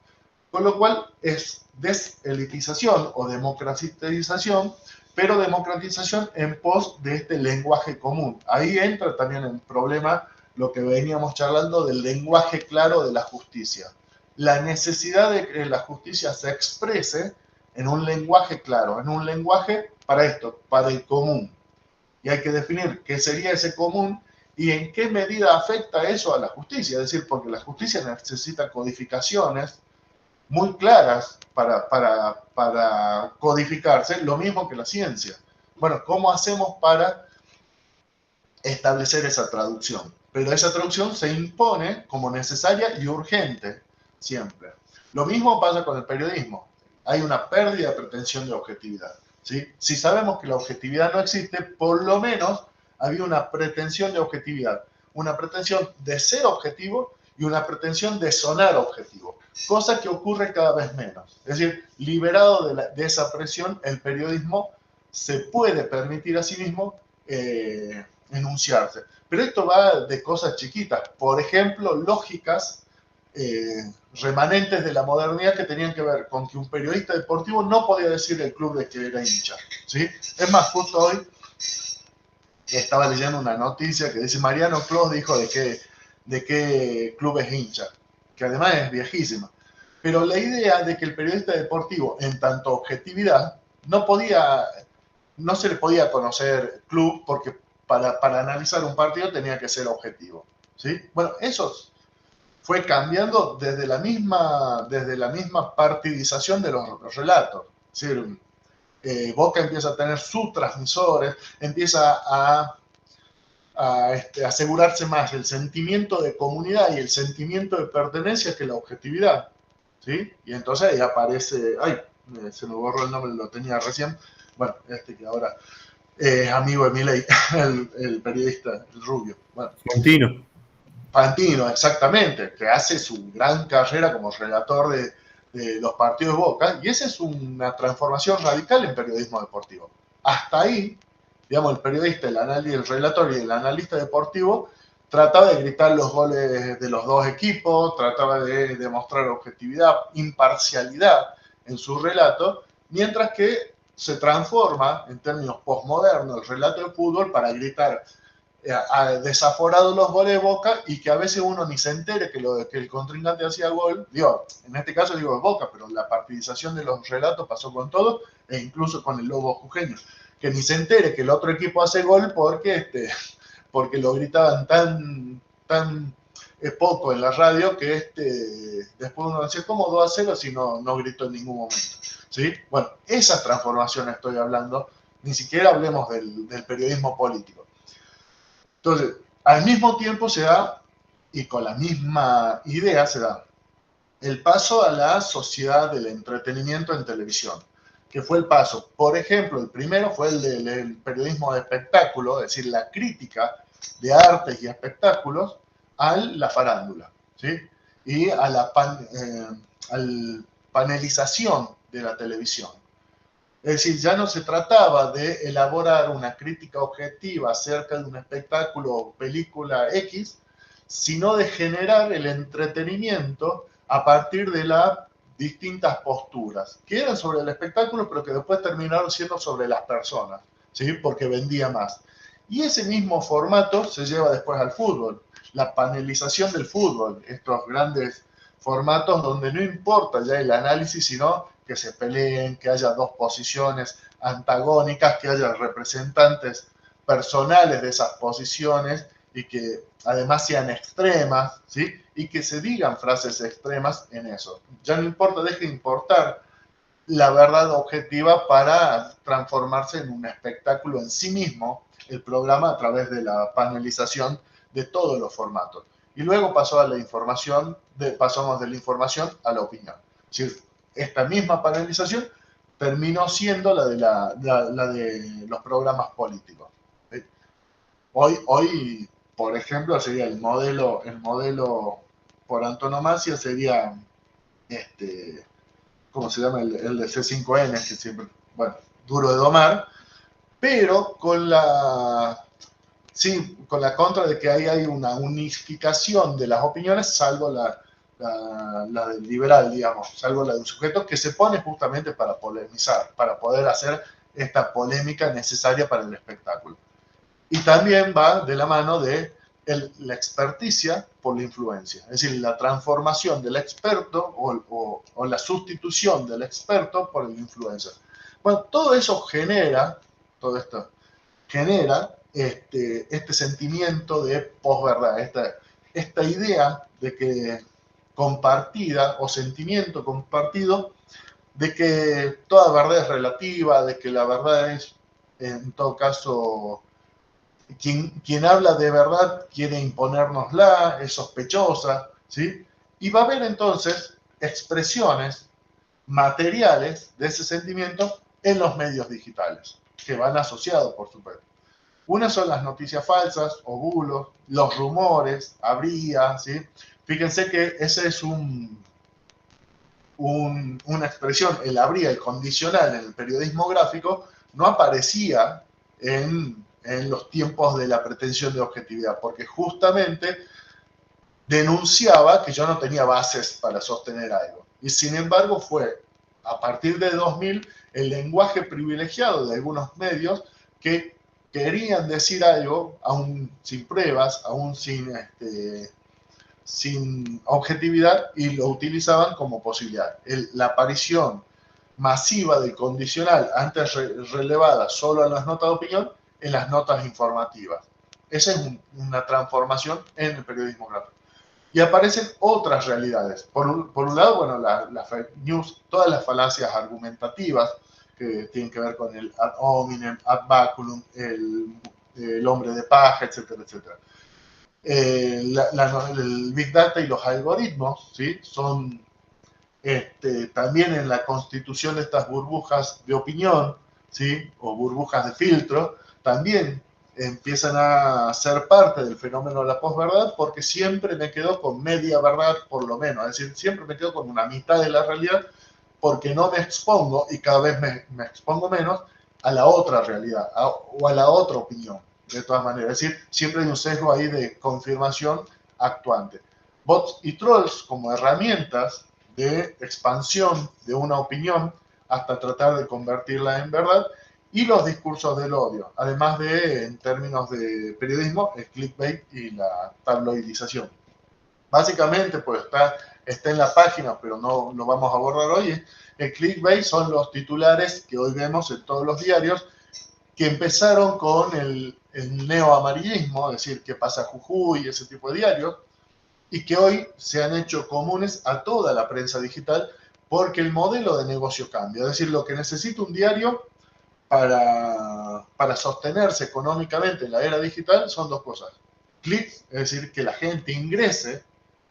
Con lo cual es deselitización o democratización, pero democratización en pos de este lenguaje común. Ahí entra también el problema, lo que veníamos charlando, del lenguaje claro de la justicia. La necesidad de que la justicia se exprese en un lenguaje claro, en un lenguaje para esto, para el común. Y hay que definir qué sería ese común y en qué medida afecta eso a la justicia. Es decir, porque la justicia necesita codificaciones muy claras para codificarse, lo mismo que la ciencia. Bueno, ¿cómo hacemos para establecer esa traducción? Pero esa traducción se impone como necesaria y urgente siempre. Lo mismo pasa con el periodismo. Hay una pérdida de pretensión de objetividad. ¿Sí? Si sabemos que la objetividad no existe, por lo menos había una pretensión de objetividad, una pretensión de ser objetivo y una pretensión de sonar objetivo, cosa que ocurre cada vez menos. Es decir, liberado de esa presión, el periodismo se puede permitir a sí mismo enunciarse. Pero esto va de cosas chiquitas, por ejemplo, lógicas remanentes de la modernidad que tenían que ver con que un periodista deportivo no podía decir el club de que era hincha. ¿Sí? Es más, justo hoy estaba leyendo una noticia que dice Mariano Clos dijo de qué club es hincha, que además es viejísima. Pero la idea de que el periodista deportivo, en tanto objetividad, no se le podía conocer club porque para analizar un partido tenía que ser objetivo. ¿Sí? Bueno, eso fue cambiando desde la misma partidización de los relatos. Es decir, Boca empieza a tener sus transmisores, empieza a asegurarse más el sentimiento de comunidad y el sentimiento de pertenencia que la objetividad. ¿Sí? Y entonces ahí aparece, se me borró el nombre, lo tenía recién, bueno, que ahora es amigo de Milei, el periodista, el rubio. Bueno, Fantino, exactamente, que hace su gran carrera como relator de los partidos de Boca, y esa es una transformación radical en periodismo deportivo. Hasta ahí, digamos, el periodista, el relator y el analista deportivo trataba de gritar los goles de los dos equipos, trataba de demostrar objetividad, imparcialidad en su relato, mientras que se transforma en términos postmodernos el relato de fútbol para gritar desaforados los goles de Boca y que a veces uno ni se entere que el contrincante hacía gol. Digo, en este caso digo de Boca, pero la partidización de los relatos pasó con todo e incluso con el Lobo Jujeño. Que ni se entere que el otro equipo hace gol porque lo gritaban tan poco en la radio que después uno decía, ¿cómo 2-0 si no gritó en ningún momento? ¿Sí? Bueno, esas transformaciones estoy hablando, ni siquiera hablemos del periodismo político. Entonces, al mismo tiempo se da, y con la misma idea se da, el paso a la sociedad del entretenimiento en televisión, que fue el paso, por ejemplo, el primero fue el del periodismo de espectáculo, es decir, la crítica de artes y espectáculos a la farándula, ¿sí? Y a la panelización de la televisión. Es decir, ya no se trataba de elaborar una crítica objetiva acerca de un espectáculo o película X, sino de generar el entretenimiento a partir de las distintas posturas, que eran sobre el espectáculo, pero que después terminaron siendo sobre las personas, ¿sí? Porque vendía más. Y ese mismo formato se lleva después al fútbol, la panelización del fútbol, estos grandes formatos donde no importa ya el análisis, sino que se peleen, que haya dos posiciones antagónicas, que haya representantes personales de esas posiciones y que además sean extremas, ¿sí? Y que se digan frases extremas en eso. Ya no importa, deje de importar la verdad objetiva para transformarse en un espectáculo en sí mismo, el programa a través de la panelización de todos los formatos. Y luego pasó a la información, pasamos de la información a la opinión. Es decir, esta misma panelización terminó siendo la de los programas políticos. Hoy, por ejemplo, sería el modelo por antonomasia sería ¿cómo se llama? El de C5N, que siempre, bueno, duro de domar, pero con la contra de que ahí hay una unificación de las opiniones, salvo la del liberal, digamos, salvo la de un sujeto que se pone justamente para polemizar, para poder hacer esta polémica necesaria para el espectáculo. Y también va de la mano de la experticia por la influencia, es decir, la transformación del experto o la sustitución del experto por el influencer. Bueno, todo eso genera, todo esto genera este sentimiento de posverdad, esta idea de que compartida o sentimiento compartido de que toda verdad es relativa, de que la verdad es, en todo caso, quien habla de verdad quiere imponérnosla, es sospechosa, ¿sí? Y va a haber entonces expresiones materiales de ese sentimiento en los medios digitales, que van asociados, por supuesto. Una son las noticias falsas o bulos, los rumores, habría, ¿sí? Fíjense que ese es una expresión, el habría, el condicional en el periodismo gráfico, no aparecía en los tiempos de la pretensión de objetividad, porque justamente denunciaba que yo no tenía bases para sostener algo. Y sin embargo fue a partir de 2000 el lenguaje privilegiado de algunos medios que querían decir algo, aún sin pruebas, aún sin objetividad, y lo utilizaban como posibilidad. La aparición masiva del condicional, antes relevada solo en las notas de opinión, en las notas informativas. Esa es una transformación en el periodismo gráfico. Y aparecen otras realidades. Por un lado, bueno, la fake news, todas las falacias argumentativas que tienen que ver con el ad hominem, ad baculum, el hombre de paja, etcétera, etcétera. El Big Data y los algoritmos, ¿sí? Son también en la constitución de estas burbujas de opinión, ¿sí? O burbujas de filtro, también empiezan a ser parte del fenómeno de la posverdad, porque siempre me quedo con media verdad, por lo menos, es decir, siempre me quedo con una mitad de la realidad, porque no me expongo, y cada vez me expongo menos, a la otra realidad, o a la otra opinión, de todas maneras. Es decir, siempre hay un sesgo ahí de confirmación actuante. Bots y trolls como herramientas de expansión de una opinión hasta tratar de convertirla en verdad, y los discursos del odio, además de, en términos de periodismo, el clickbait y la tabloidización. Básicamente, pues está en la página, pero no lo vamos a abordar hoy. El clickbait son los titulares que hoy vemos en todos los diarios, que empezaron con el neoamarillismo, es decir, que pasa Jujuy y ese tipo de diarios, y que hoy se han hecho comunes a toda la prensa digital porque el modelo de negocio cambia. Es decir, lo que necesita un diario para sostenerse económicamente en la era digital son dos cosas. Clics, es decir, que la gente ingrese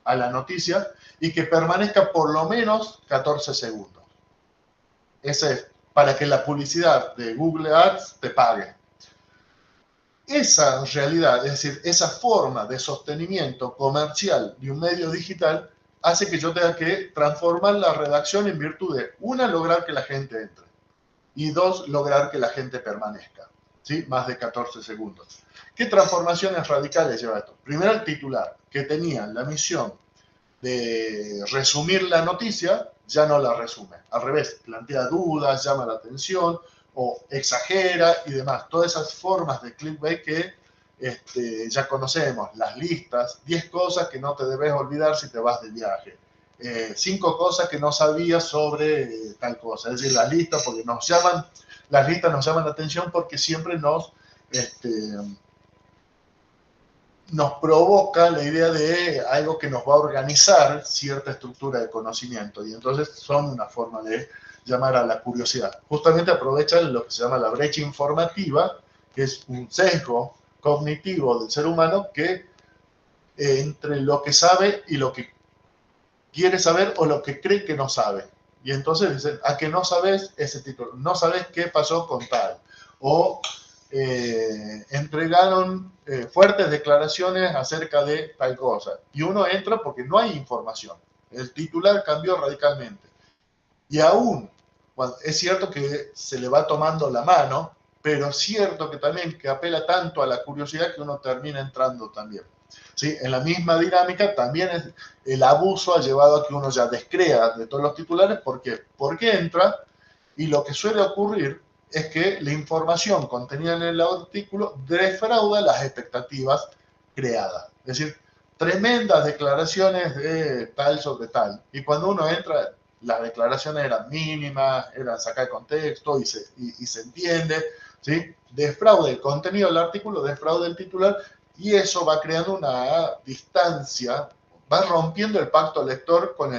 a la noticia y que permanezca por lo menos 14 segundos. Ese es para que la publicidad de Google Ads te pague. Esa realidad, es decir, esa forma de sostenimiento comercial de un medio digital hace que yo tenga que transformar la redacción en virtud de, una, lograr que la gente entre, y dos, lograr que la gente permanezca, ¿sí? Más de 14 segundos. ¿Qué transformaciones radicales lleva esto? Primero, el titular, que tenía la misión de resumir la noticia, ya no la resume. Al revés, plantea dudas, llama la atención o exagera y demás. Todas esas formas de clickbait que ya conocemos, las listas, 10 cosas que no te debes olvidar si te vas de viaje. 5 cosas que no sabías sobre tal cosa. Es decir, las listas, porque las listas nos llaman la atención porque siempre nos provoca la idea de algo que nos va a organizar cierta estructura de conocimiento, y entonces son una forma de llamar a la curiosidad. Justamente aprovechan lo que se llama la brecha informativa, que es un sesgo cognitivo del ser humano que entre lo que sabe y lo que quiere saber o lo que cree que no sabe. Y entonces dicen, a que no sabes ese título, no sabes qué pasó con tal, o entregaron fuertes declaraciones acerca de tal cosa. Y uno entra porque no hay información. El titular cambió radicalmente. Y aún, bueno, es cierto que se le va tomando la mano, pero es cierto que también que apela tanto a la curiosidad que uno termina entrando también. ¿Sí? En la misma dinámica también el abuso ha llevado a que uno ya descrea de todos los titulares. ¿Por qué? Porque entra y lo que suele ocurrir es que la información contenida en el artículo defrauda las expectativas creadas. Es decir, tremendas declaraciones de tal sobre tal. Y cuando uno entra, las declaraciones eran mínimas, eran sacadas de contexto y se entiende, ¿sí? Defrauda el contenido del artículo, defrauda el titular, y eso va creando una distancia, va rompiendo el pacto lector con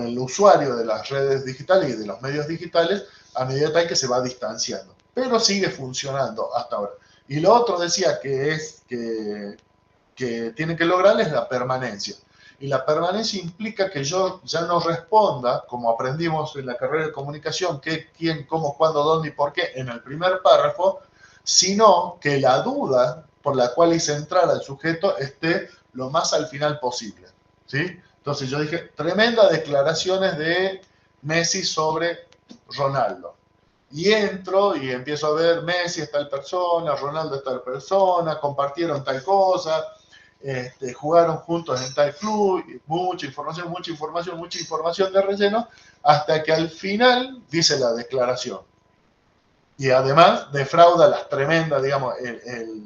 el usuario de las redes digitales y de los medios digitales a medida tal que se va distanciando. Pero sigue funcionando hasta ahora. Y lo otro decía que tiene que lograr es la permanencia. Y la permanencia implica que yo ya no responda, como aprendimos en la carrera de comunicación, qué, quién, cómo, cuándo, dónde y por qué en el primer párrafo, sino que la duda por la cual hice entrar al sujeto esté lo más al final posible, ¿sí? Entonces yo dije, tremendas declaraciones de Messi sobre Ronaldo. Y entro y empiezo a ver Messi es tal persona, Ronaldo es tal persona, compartieron tal cosa, jugaron juntos en tal club, mucha información, mucha información, mucha información de relleno, hasta que al final dice la declaración. Y además defrauda las tremendas, digamos,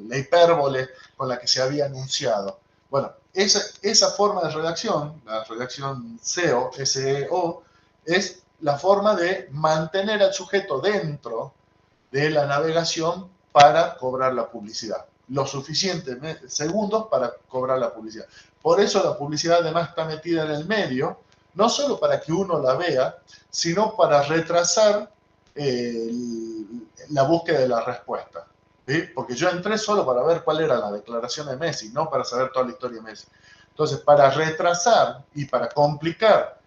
la hipérbole con la que se había anunciado. Bueno, esa forma de redacción, la redacción SEO, SEO, es la forma de mantener al sujeto dentro de la navegación para cobrar la publicidad. Los suficientes segundos para cobrar la publicidad. Por eso la publicidad además está metida en el medio, no solo para que uno la vea, sino para retrasar la búsqueda de la respuesta. ¿Sí? Porque yo entré solo para ver cuál era la declaración de Messi, no para saber toda la historia de Messi. Entonces, para retrasar y para complicar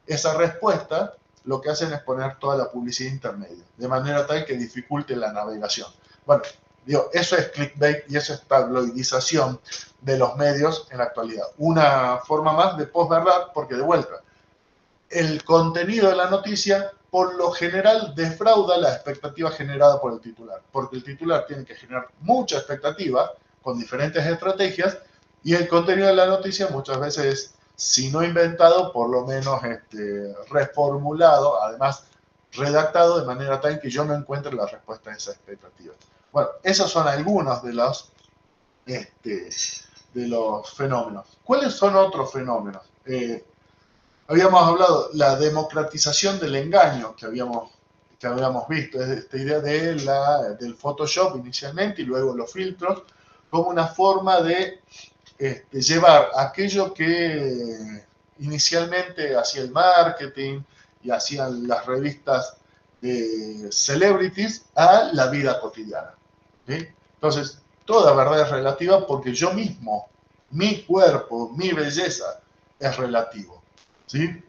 esa respuesta, lo que hacen es poner toda la publicidad intermedia, de manera tal que dificulte la navegación. Bueno, digo, eso es clickbait y eso es tabloidización de los medios en la actualidad. Una forma más de posverdad, porque de vuelta, el contenido de la noticia por lo general defrauda la expectativa generada por el titular, porque el titular tiene que generar mucha expectativa con diferentes estrategias, Y el contenido de la noticia muchas veces es, si no inventado, por lo menos reformulado, además redactado de manera tal que yo no encuentre la respuesta a esa expectativa. Bueno, esos son algunos este, de los fenómenos. ¿Cuáles son otros fenómenos? Habíamos hablado la democratización del engaño que habíamos visto, es esta idea del Photoshop inicialmente y luego los filtros, como una forma de llevar aquello que inicialmente hacía el marketing y hacían las revistas de celebrities a la vida cotidiana. ¿Sí? Entonces, toda verdad es relativa porque yo mismo, mi cuerpo, mi belleza es relativo. ¿Sí?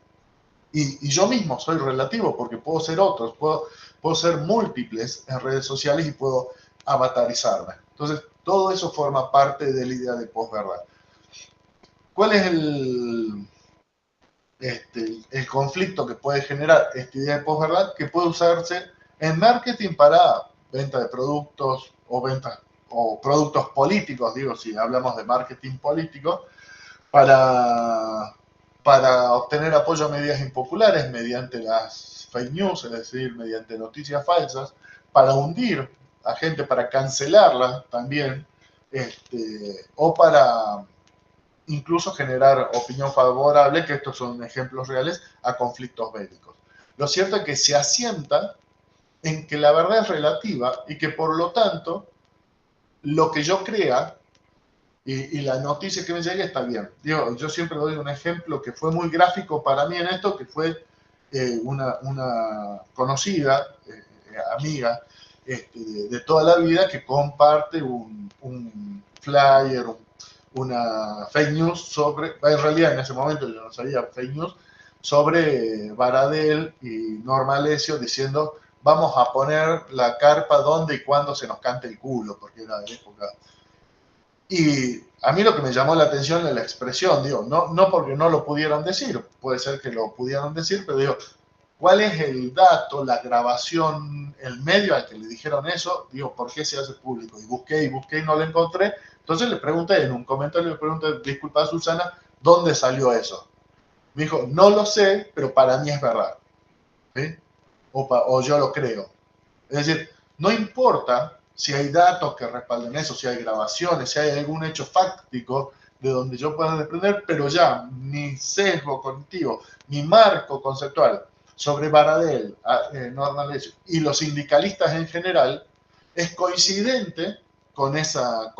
Y yo mismo soy relativo porque puedo ser otros, puedo ser múltiples en redes sociales y puedo avatarizarme. Entonces, todo eso forma parte de la idea de posverdad. ¿Cuál es el conflicto que puede generar esta idea de posverdad? Que puede usarse en marketing para venta de productos o productos políticos, digo, si hablamos de marketing político, para, para obtener apoyo a medidas impopulares mediante las fake news, es decir, mediante noticias falsas, para hundir a gente, para cancelarla también, o para incluso generar opinión favorable, que estos son ejemplos reales, a conflictos bélicos. Lo cierto es que se asienta en que la verdad es relativa y que por lo tanto lo que yo crea y la noticia que me llegue está bien. Digo, yo siempre doy un ejemplo que fue muy gráfico para mí en esto, que fue una conocida, amiga de toda la vida, que comparte un flyer, una fake news sobre, en realidad en ese momento yo no sabía fake news, sobre Baradel y Norma Alessio diciendo vamos a poner la carpa donde y cuando se nos cante el culo, porque era de época. Y a mí lo que me llamó la atención es la expresión, digo, no porque no lo pudieron decir, puede ser que lo pudieron decir, pero digo, ¿cuál es el dato, la grabación, el medio al que le dijeron eso? Digo, ¿por qué se hace público? Y busqué y no lo encontré. Entonces le pregunté, en un comentario le pregunté, disculpa Susana, ¿dónde salió eso? Me dijo, no lo sé, pero para mí es verdad. ¿Sí? O yo lo creo. Es decir, no importa si hay datos que respalden eso, si hay grabaciones, si hay algún hecho fáctico de donde yo pueda desprender, pero ya mi sesgo cognitivo, mi marco conceptual sobre Baradel, Norma Alessio y los sindicalistas en general es coincidente con esa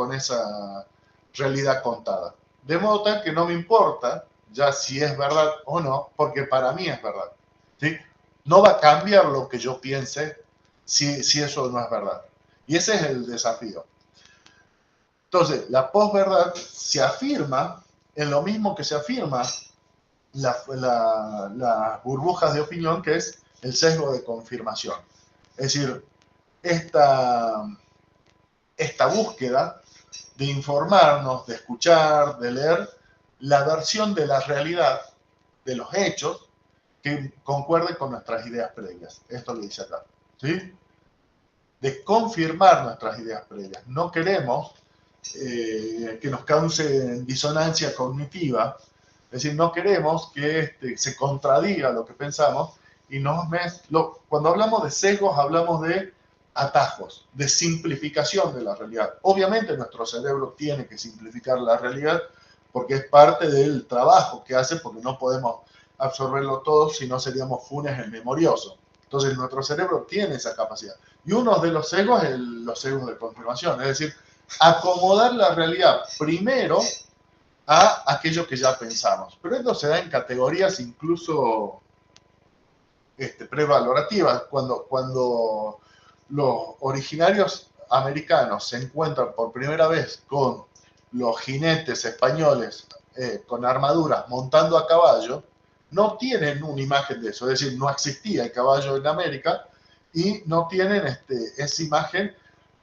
realidad contada. De modo tal que no me importa ya si es verdad o no, porque para mí es verdad. ¿Sí? No va a cambiar lo que yo piense si eso no es verdad. Y ese es el desafío. Entonces, la posverdad se afirma en lo mismo que se afirma las burbujas de opinión, que es el sesgo de confirmación. Es decir, esta búsqueda de informarnos, de escuchar, de leer la versión de la realidad, de los hechos, que concuerde con nuestras ideas previas. Esto lo dice acá. ¿Sí? De confirmar nuestras ideas previas. No queremos que nos cause disonancia cognitiva, es decir, no queremos que se contradiga lo que pensamos y cuando hablamos de sesgos hablamos de atajos, de simplificación de la realidad. Obviamente nuestro cerebro tiene que simplificar la realidad porque es parte del trabajo que hace, porque no podemos absorberlo todo, si no seríamos funes el memorioso. Entonces nuestro cerebro tiene esa capacidad. Y uno de los sesgos es los sesgos de confirmación, es decir, acomodar la realidad primero a aquello que ya pensamos. Pero esto se da en categorías incluso prevalorativas. Cuando los originarios americanos se encuentran por primera vez con los jinetes españoles con armaduras montando a caballo, no tienen una imagen de eso, es decir, no existía el caballo en América y no tienen esa imagen,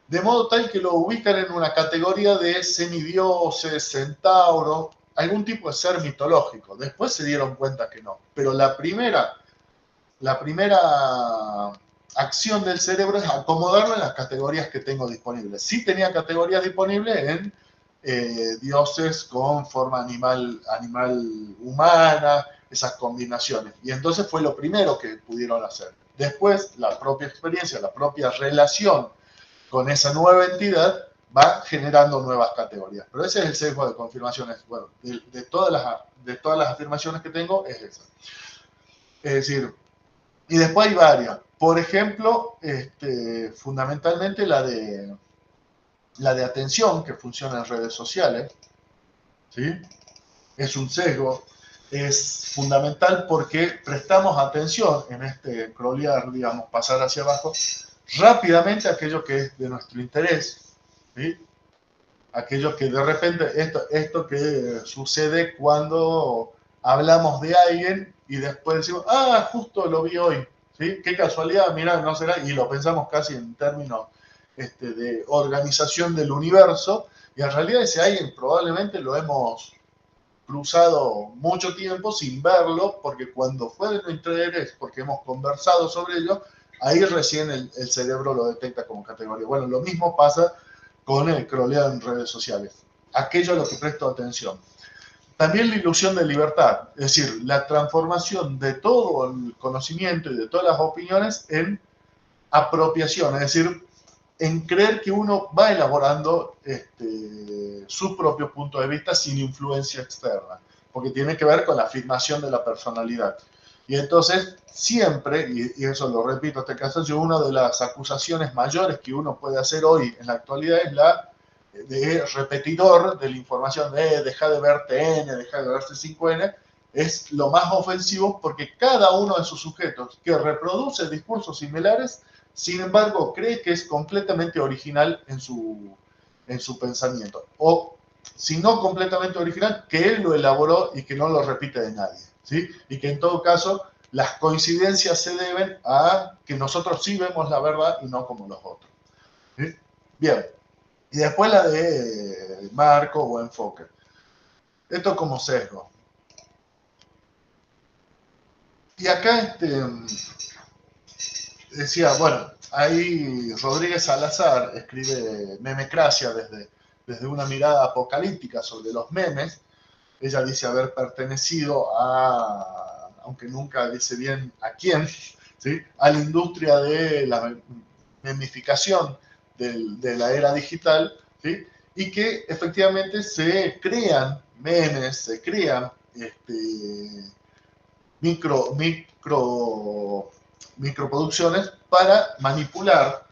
de modo tal que lo ubican en una categoría de semidioses, centauro, algún tipo de ser mitológico. Después se dieron cuenta que no, pero la primera acción del cerebro es acomodarlo en las categorías que tengo disponibles. Sí tenía categorías disponibles en dioses con forma animal humana, esas combinaciones. Y entonces fue lo primero que pudieron hacer. Después, la propia experiencia, la propia relación con esa nueva entidad va generando nuevas categorías. Pero ese es el sesgo de confirmaciones. Bueno, de todas las afirmaciones que tengo, es esa. Es decir, y después hay varias. Por ejemplo, fundamentalmente la de atención, que funciona en redes sociales, ¿sí? Es un sesgo, es fundamental porque prestamos atención en este scrollear, digamos, pasar hacia abajo, rápidamente a aquello que es de nuestro interés, ¿sí? Aquello que de repente, esto que sucede cuando hablamos de alguien y después decimos, ah, justo lo vi hoy, ¿sí? Qué casualidad, mira, no será, y lo pensamos casi en términos de organización del universo, y en realidad ese alguien probablemente lo hemos cruzado mucho tiempo sin verlo, porque cuando fue de nuestro interés, porque hemos conversado sobre ello, ahí recién el cerebro lo detecta como categoría. Bueno, lo mismo pasa con el croleo en redes sociales. Aquello a lo que presto atención. También la ilusión de libertad, es decir, la transformación de todo el conocimiento y de todas las opiniones en apropiación, es decir, en creer que uno va elaborando su propio punto de vista sin influencia externa, porque tiene que ver con la afirmación de la personalidad. Y entonces, siempre, y eso lo repito en este caso, yo una de las acusaciones mayores que uno puede hacer hoy en la actualidad es la de repetidor de la información de deja de ver TN, deja de ver C5N, es lo más ofensivo porque cada uno de sus sujetos que reproduce discursos similares, sin embargo, cree que es completamente original en su pensamiento. O, si no completamente original, que él lo elaboró y que no lo repite de nadie. ¿Sí? Y que en todo caso, las coincidencias se deben a que nosotros sí vemos la verdad y no como los otros. ¿Sí? Bien. Y después la de marco o enfoque. Esto como sesgo. Y acá decía, bueno, ahí Rodríguez Salazar escribe Memecracia desde una mirada apocalíptica sobre los memes. Ella dice haber pertenecido a, aunque nunca dice bien a quién, ¿sí? A la industria de la memificación de la era digital, ¿sí? Y que efectivamente se crean memes, se crean microproducciones para manipular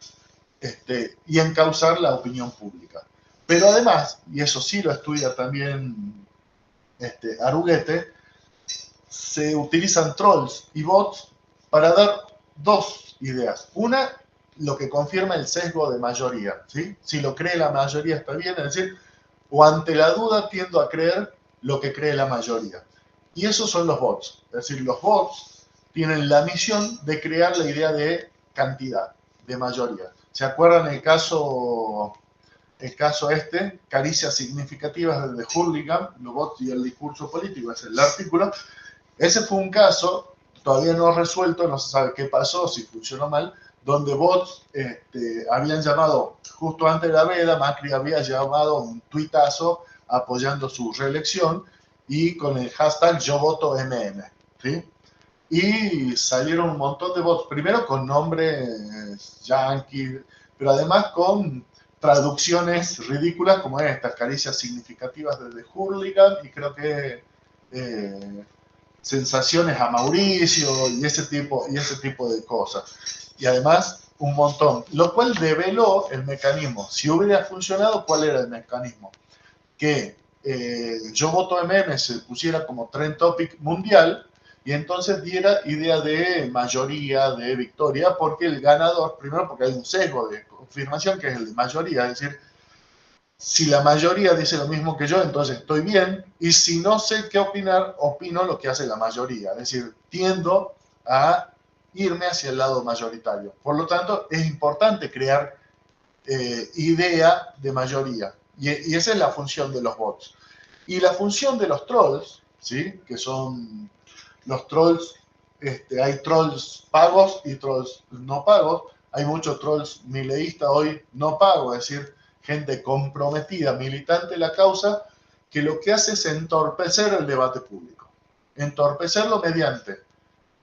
y encauzar la opinión pública. Pero además, y eso sí lo estudia también Aruguete, se utilizan trolls y bots para dar dos ideas. Una, lo que confirma el sesgo de mayoría, ¿sí? Si lo cree la mayoría está bien, es decir, o ante la duda tiendo a creer lo que cree la mayoría. Y esos son los bots. Es decir, los bots tienen la misión de crear la idea de cantidad, de mayoría. ¿Se acuerdan el caso caricias significativas de Hurlingham, los bots y el discurso político, es el artículo? Ese fue un caso todavía no resuelto, no se sabe qué pasó, si funcionó mal, donde bots habían llamado, justo antes de la veda, Macri había llamado un tuitazo apoyando su reelección y con el hashtag yo voto MM, ¿sí? Y salieron un montón de bots, primero con nombres yankees, pero además con traducciones ridículas como estas, caricias significativas desde Hurlingham y creo que sensaciones a Mauricio y ese tipo de cosas. Y además un montón, lo cual develó el mecanismo. Si hubiera funcionado, ¿cuál era el mecanismo? Que yo voto MM se pusiera como trend topic mundial y entonces diera idea de mayoría, de victoria, porque el ganador, primero porque hay un sesgo de confirmación que es el de mayoría, es decir, si la mayoría dice lo mismo que yo, entonces estoy bien. Y si no sé qué opinar, opino lo que hace la mayoría. Es decir, tiendo a irme hacia el lado mayoritario. Por lo tanto, es importante crear idea de mayoría. Y esa es la función de los bots. Y la función de los trolls, ¿sí? Que son los trolls, hay trolls pagos y trolls no pagos. Hay muchos trolls mileístas hoy no pagos, es decir, gente comprometida, militante de la causa, que lo que hace es entorpecer el debate público. Entorpecerlo mediante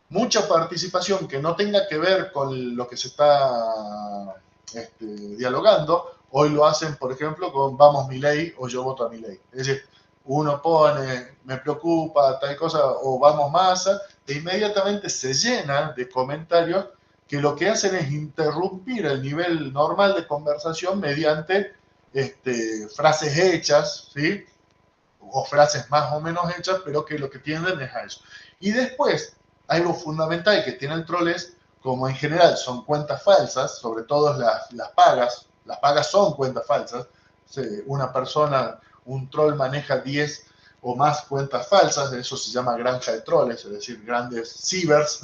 mucha participación que no tenga que ver con lo que se está dialogando. Hoy lo hacen, por ejemplo, con vamos Milei o yo voto a Milei. Es decir, uno pone, me preocupa, tal cosa, o vamos Massa, e inmediatamente se llena de comentarios que lo que hacen es interrumpir el nivel normal de conversación mediante frases hechas, ¿sí? O frases más o menos hechas, pero que lo que tienden es a eso. Y después, algo fundamental que tiene el troll es, como en general son cuentas falsas, sobre todo las pagas son cuentas falsas. Una persona, un troll maneja 10 o más cuentas falsas, eso se llama granja de troles, es decir, grandes cibers,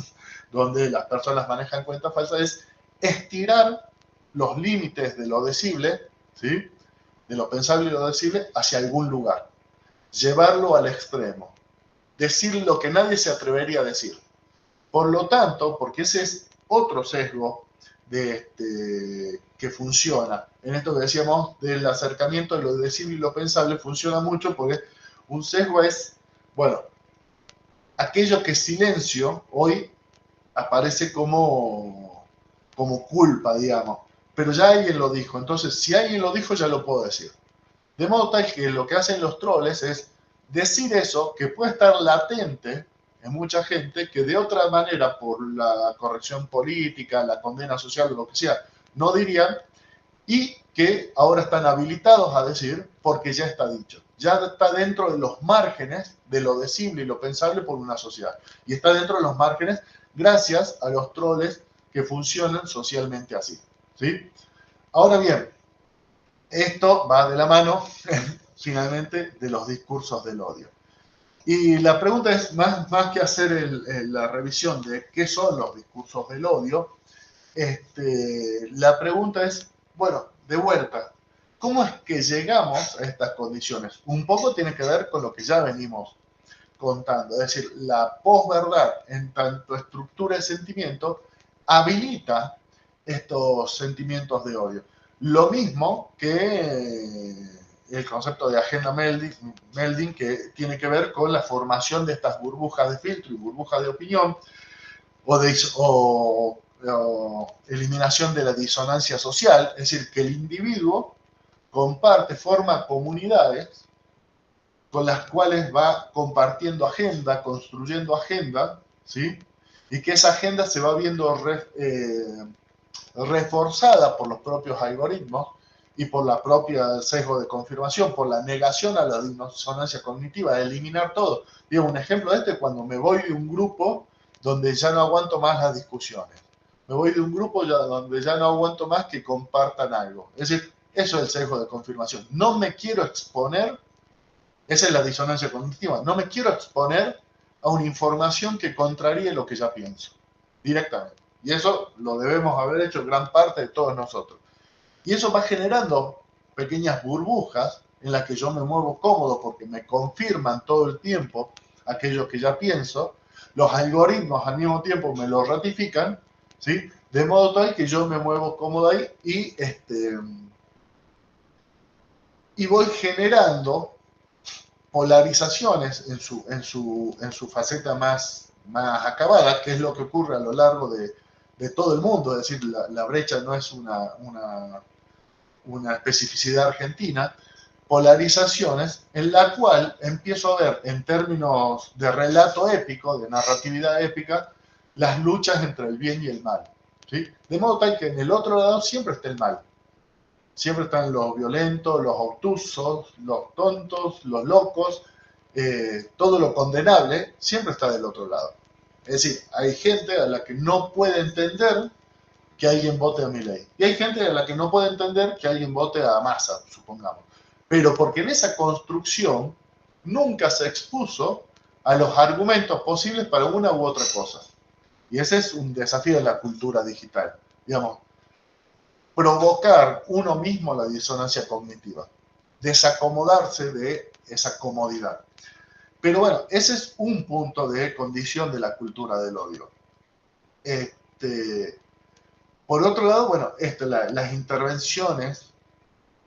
donde las personas manejan cuentas falsas, es estirar los límites de lo decible, ¿sí? De lo pensable y lo decible hacia algún lugar, llevarlo al extremo, decir lo que nadie se atrevería a decir. Por lo tanto, porque ese es otro sesgo que funciona, en esto que decíamos del acercamiento de lo decible y lo pensable, funciona mucho porque un sesgo es, bueno, aquello que es silencio hoy aparece como culpa, digamos, pero ya alguien lo dijo, entonces si alguien lo dijo ya lo puedo decir. De modo tal que lo que hacen los troles es decir eso que puede estar latente en mucha gente que de otra manera, por la corrección política, la condena social o lo que sea, no dirían, y que ahora están habilitados a decir porque ya está dicho. Ya está dentro de los márgenes de lo decible y lo pensable por una sociedad. Y está dentro de los márgenes gracias a los troles que funcionan socialmente así, ¿sí? Ahora bien, esto va de la mano, finalmente, de los discursos del odio. Y la pregunta es, más que hacer la revisión de qué son los discursos del odio, la pregunta es, bueno, de vuelta, ¿cómo es que llegamos a estas condiciones? Un poco tiene que ver con lo que ya venimos contando, es decir, la posverdad en tanto estructura de sentimiento habilita estos sentimientos de odio. Lo mismo que el concepto de agenda melding, que tiene que ver con la formación de estas burbujas de filtro y burbujas de opinión, o eliminación de la disonancia social, es decir, que el individuo forma comunidades con las cuales va compartiendo agenda, construyendo agenda, ¿sí? Y que esa agenda se va viendo reforzada por los propios algoritmos y por la propia sesgo de confirmación, por la negación a la disonancia cognitiva, de eliminar todo. Digo, un ejemplo de este, cuando me voy de un grupo donde ya no aguanto más las discusiones. Me voy de un grupo donde ya no aguanto más que compartan algo. Es decir, eso es el sesgo de confirmación. No me quiero exponer, esa es la disonancia cognitiva, no me quiero exponer a una información que contraríe lo que ya pienso, directamente. Y eso lo debemos haber hecho gran parte de todos nosotros. Y eso va generando pequeñas burbujas en las que yo me muevo cómodo porque me confirman todo el tiempo aquello que ya pienso. Los algoritmos al mismo tiempo me lo ratifican, ¿sí? De modo tal que yo me muevo cómodo ahí y voy generando polarizaciones en su faceta más acabada, que es lo que ocurre a lo largo de todo el mundo. Es decir, la brecha no es una especificidad argentina, polarizaciones en la cual empiezo a ver en términos de relato épico, de narratividad épica, las luchas entre el bien y el mal, ¿sí? De modo tal que en el otro lado siempre está el mal. Siempre están los violentos, los obtusos, los tontos, los locos, todo lo condenable siempre está del otro lado. Es decir, hay gente a la que no puede entender que alguien vote a Milei. Y hay gente a la que no puede entender que alguien vote a Massa, supongamos. Pero porque en esa construcción nunca se expuso a los argumentos posibles para una u otra cosa. Y ese es un desafío de la cultura digital. Digamos, provocar uno mismo la disonancia cognitiva, desacomodarse de esa comodidad. Pero bueno, ese es un punto de condición de la cultura del odio. Por otro lado, bueno, las intervenciones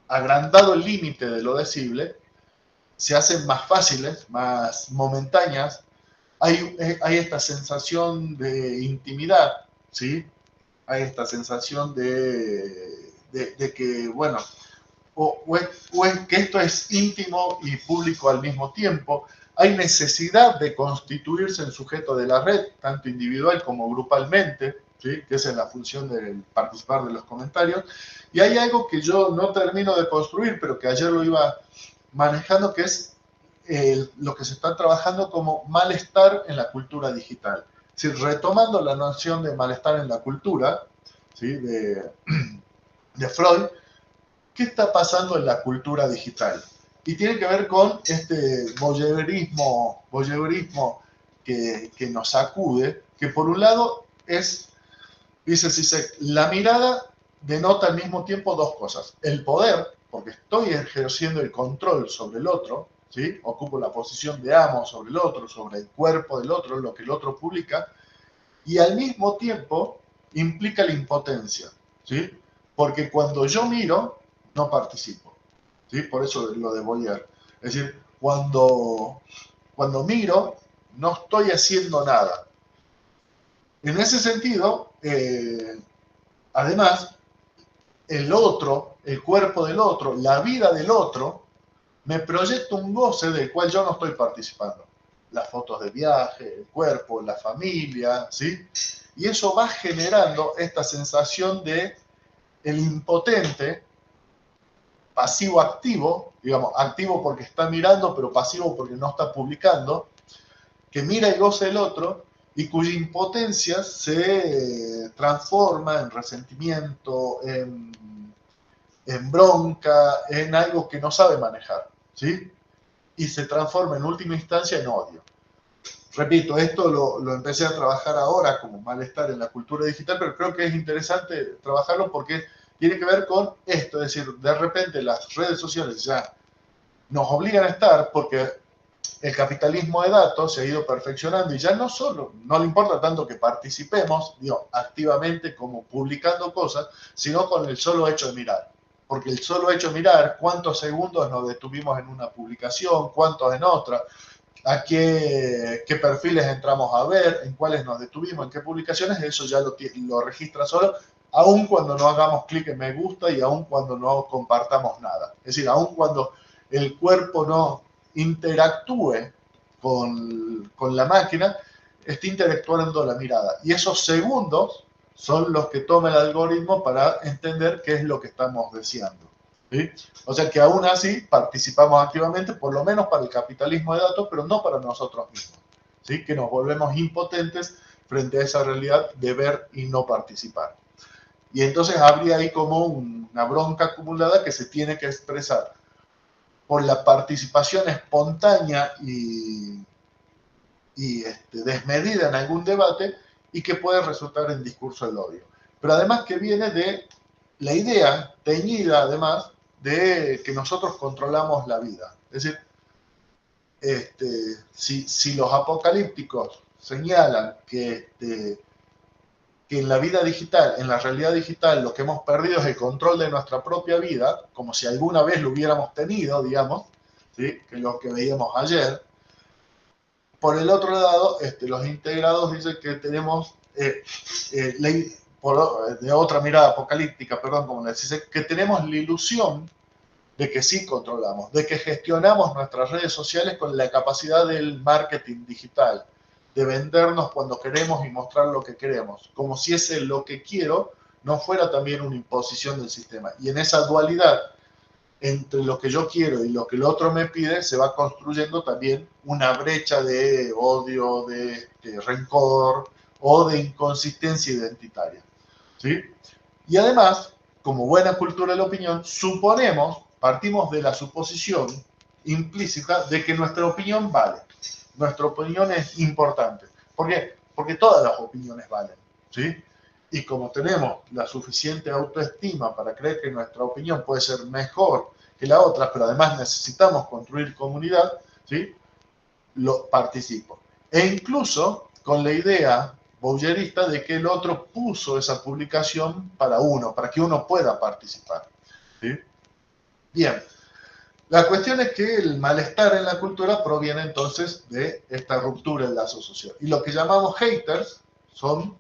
agrandado el límite de lo decible, se hacen más fáciles, más momentáneas. Hay esta sensación de intimidad, ¿sí? Hay esta sensación de que, bueno, o es que esto es íntimo y público al mismo tiempo. Hay necesidad de constituirse en sujeto de la red, tanto individual como grupalmente, ¿sí? Que esa es la función de participar de los comentarios. Y hay algo que yo no termino de construir, pero que ayer lo iba manejando, que es lo que se está trabajando como malestar en la cultura digital. Es decir, retomando la noción de malestar en la cultura, ¿sí? de Freud, ¿qué está pasando en la cultura digital? Y tiene que ver con este voyeurismo que nos sacude, que por un lado es, dice, la mirada denota al mismo tiempo dos cosas. El poder, porque estoy ejerciendo el control sobre el otro, ¿sí? Ocupo la posición de amo sobre el otro, sobre el cuerpo del otro, lo que el otro publica, y al mismo tiempo implica la impotencia, ¿sí? Porque cuando yo miro, no participo, ¿sí? Por eso lo de Boyer. Es decir, cuando miro, no estoy haciendo nada. En ese sentido, además, el otro, el cuerpo del otro, la vida del otro, me proyecta un goce del cual yo no estoy participando. Las fotos de viaje, el cuerpo, la familia, ¿sí? Y eso va generando esta sensación de el impotente, pasivo-activo, digamos, activo porque está mirando, pero pasivo porque no está publicando, que mira y goza el otro y cuya impotencia se transforma en resentimiento, en bronca, en algo que no sabe manejar, ¿sí? Y se transforma en última instancia en odio. Repito, esto lo empecé a trabajar ahora como malestar en la cultura digital, pero creo que es interesante trabajarlo porque tiene que ver con esto, es decir, de repente las redes sociales ya nos obligan a estar porque el capitalismo de datos se ha ido perfeccionando y ya no solo, no le importa tanto que participemos, digo, activamente como publicando cosas, sino con el solo hecho de mirar. Porque el solo hecho de mirar cuántos segundos nos detuvimos en una publicación, cuántos en otra, a qué perfiles entramos a ver, en cuáles nos detuvimos, en qué publicaciones, eso ya lo registra solo, aun cuando no hagamos clic en me gusta y aun cuando no compartamos nada. Es decir, aun cuando el cuerpo no interactúe con la máquina, está interactuando la mirada. Y esos segundos son los que toma el algoritmo para entender qué es lo que estamos deseando. ¿Sí? O sea que aún así participamos activamente, por lo menos para el capitalismo de datos, pero no para nosotros mismos. ¿Sí? Que nos volvemos impotentes frente a esa realidad de ver y no participar. Y entonces habría ahí como una bronca acumulada que se tiene que expresar por la participación espontánea y desmedida en algún debate y que puede resultar en discurso del odio. Pero además que viene de la idea teñida, además, de que nosotros controlamos la vida. Es decir, si los apocalípticos señalan que en la vida digital, en la realidad digital, lo que hemos perdido es el control de nuestra propia vida, como si alguna vez lo hubiéramos tenido, digamos, ¿sí? Que es lo que veíamos ayer. Por el otro lado, los integrados dicen que tenemos, de otra mirada apocalíptica, perdón, como les dice, que tenemos la ilusión de que sí controlamos, de que gestionamos nuestras redes sociales con la capacidad del marketing digital, de vendernos cuando queremos y mostrar lo que queremos, como si ese lo que quiero no fuera también una imposición del sistema. Y en esa dualidad entre lo que yo quiero y lo que el otro me pide, se va construyendo también una brecha de odio, de rencor o de inconsistencia identitaria. ¿Sí? Y además, como buena cultura de la opinión, partimos de la suposición implícita de que nuestra opinión vale. Nuestra opinión es importante. ¿Por qué? Porque todas las opiniones valen. ¿Sí? Y como tenemos la suficiente autoestima para creer que nuestra opinión puede ser mejor que la otra, pero además necesitamos construir comunidad, ¿sí? Lo participo. E incluso con la idea boyerista de que el otro puso esa publicación para uno, para que uno pueda participar. ¿Sí? Bien, la cuestión es que el malestar en la cultura proviene entonces de esta ruptura del lazo social. Y lo que llamamos haters son,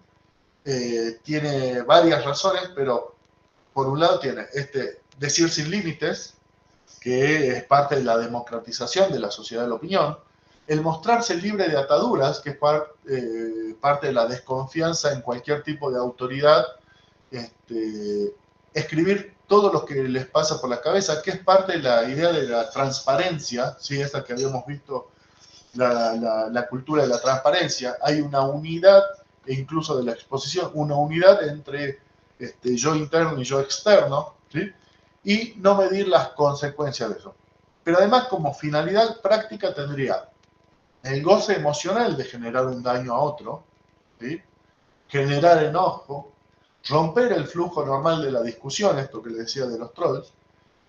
tiene varias razones, pero por un lado tiene decir sin límites, que es parte de la democratización de la sociedad de la opinión, el mostrarse libre de ataduras, que es parte de la desconfianza en cualquier tipo de autoridad, escribir todo lo que les pasa por la cabeza, que es parte de la idea de la transparencia, ¿sí? Esta que habíamos visto, la cultura de la transparencia. Hay una unidad, e incluso de la exposición, una unidad entre yo interno y yo externo, ¿sí? Y no medir las consecuencias de eso. Pero además, como finalidad práctica, tendría el goce emocional de generar un daño a otro, ¿sí? Generar enojo, romper el flujo normal de la discusión, esto que le decía de los trolls,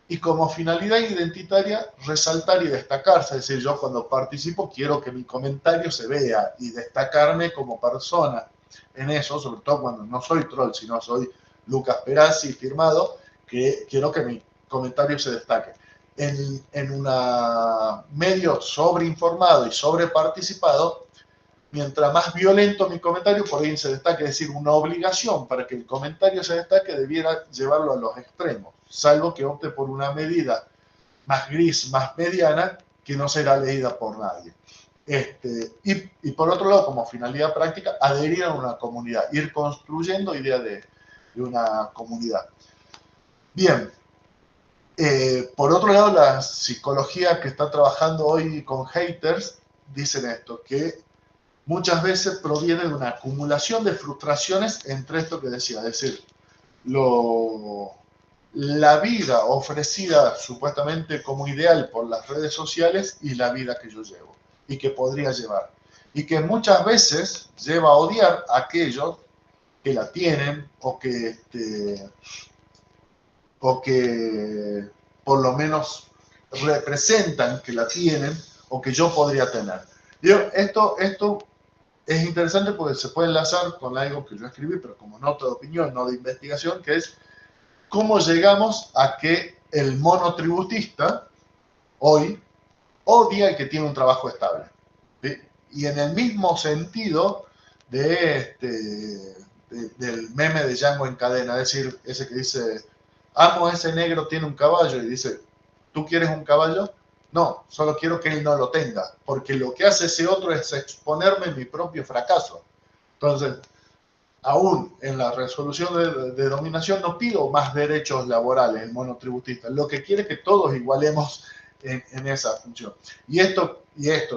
y como finalidad identitaria, resaltar y destacarse. Es decir, yo cuando participo quiero que mi comentario se vea y destacarme como persona en eso, sobre todo cuando no soy troll, sino soy Lucas Perazzi firmado, que quiero que mi comentario se destaque. En un medio sobreinformado y sobreparticipado, mientras más violento mi comentario, por ahí se destaque, es decir, una obligación para que el comentario se destaque debiera llevarlo a los extremos, salvo que opte por una medida más gris, más mediana, que no será leída por nadie. Y por otro lado, como finalidad práctica, adherir a una comunidad, ir construyendo idea de una comunidad. Bien, por otro lado, la psicología que está trabajando hoy con haters dicen esto, que muchas veces proviene de una acumulación de frustraciones entre esto que decía, es decir, la vida ofrecida supuestamente como ideal por las redes sociales y la vida que yo llevo y que podría llevar. Y que muchas veces lleva a odiar a aquellos que la tienen o que por lo menos representan que la tienen o que yo podría tener. Esto es interesante porque se puede enlazar con algo que yo escribí, pero como nota de opinión, no de investigación, que es cómo llegamos a que el monotributista hoy odia el que tiene un trabajo estable. ¿Sí? Y en el mismo sentido del meme de Django en cadena, es decir, ese que dice, amo ese negro, tiene un caballo, y dice, ¿tú quieres un caballo? No, solo quiero que él no lo tenga, porque lo que hace ese otro es exponerme mi propio fracaso. Entonces, aún en la resolución de dominación no pido más derechos laborales, el monotributista. Lo que quiere es que todos igualemos en esa función. Y esto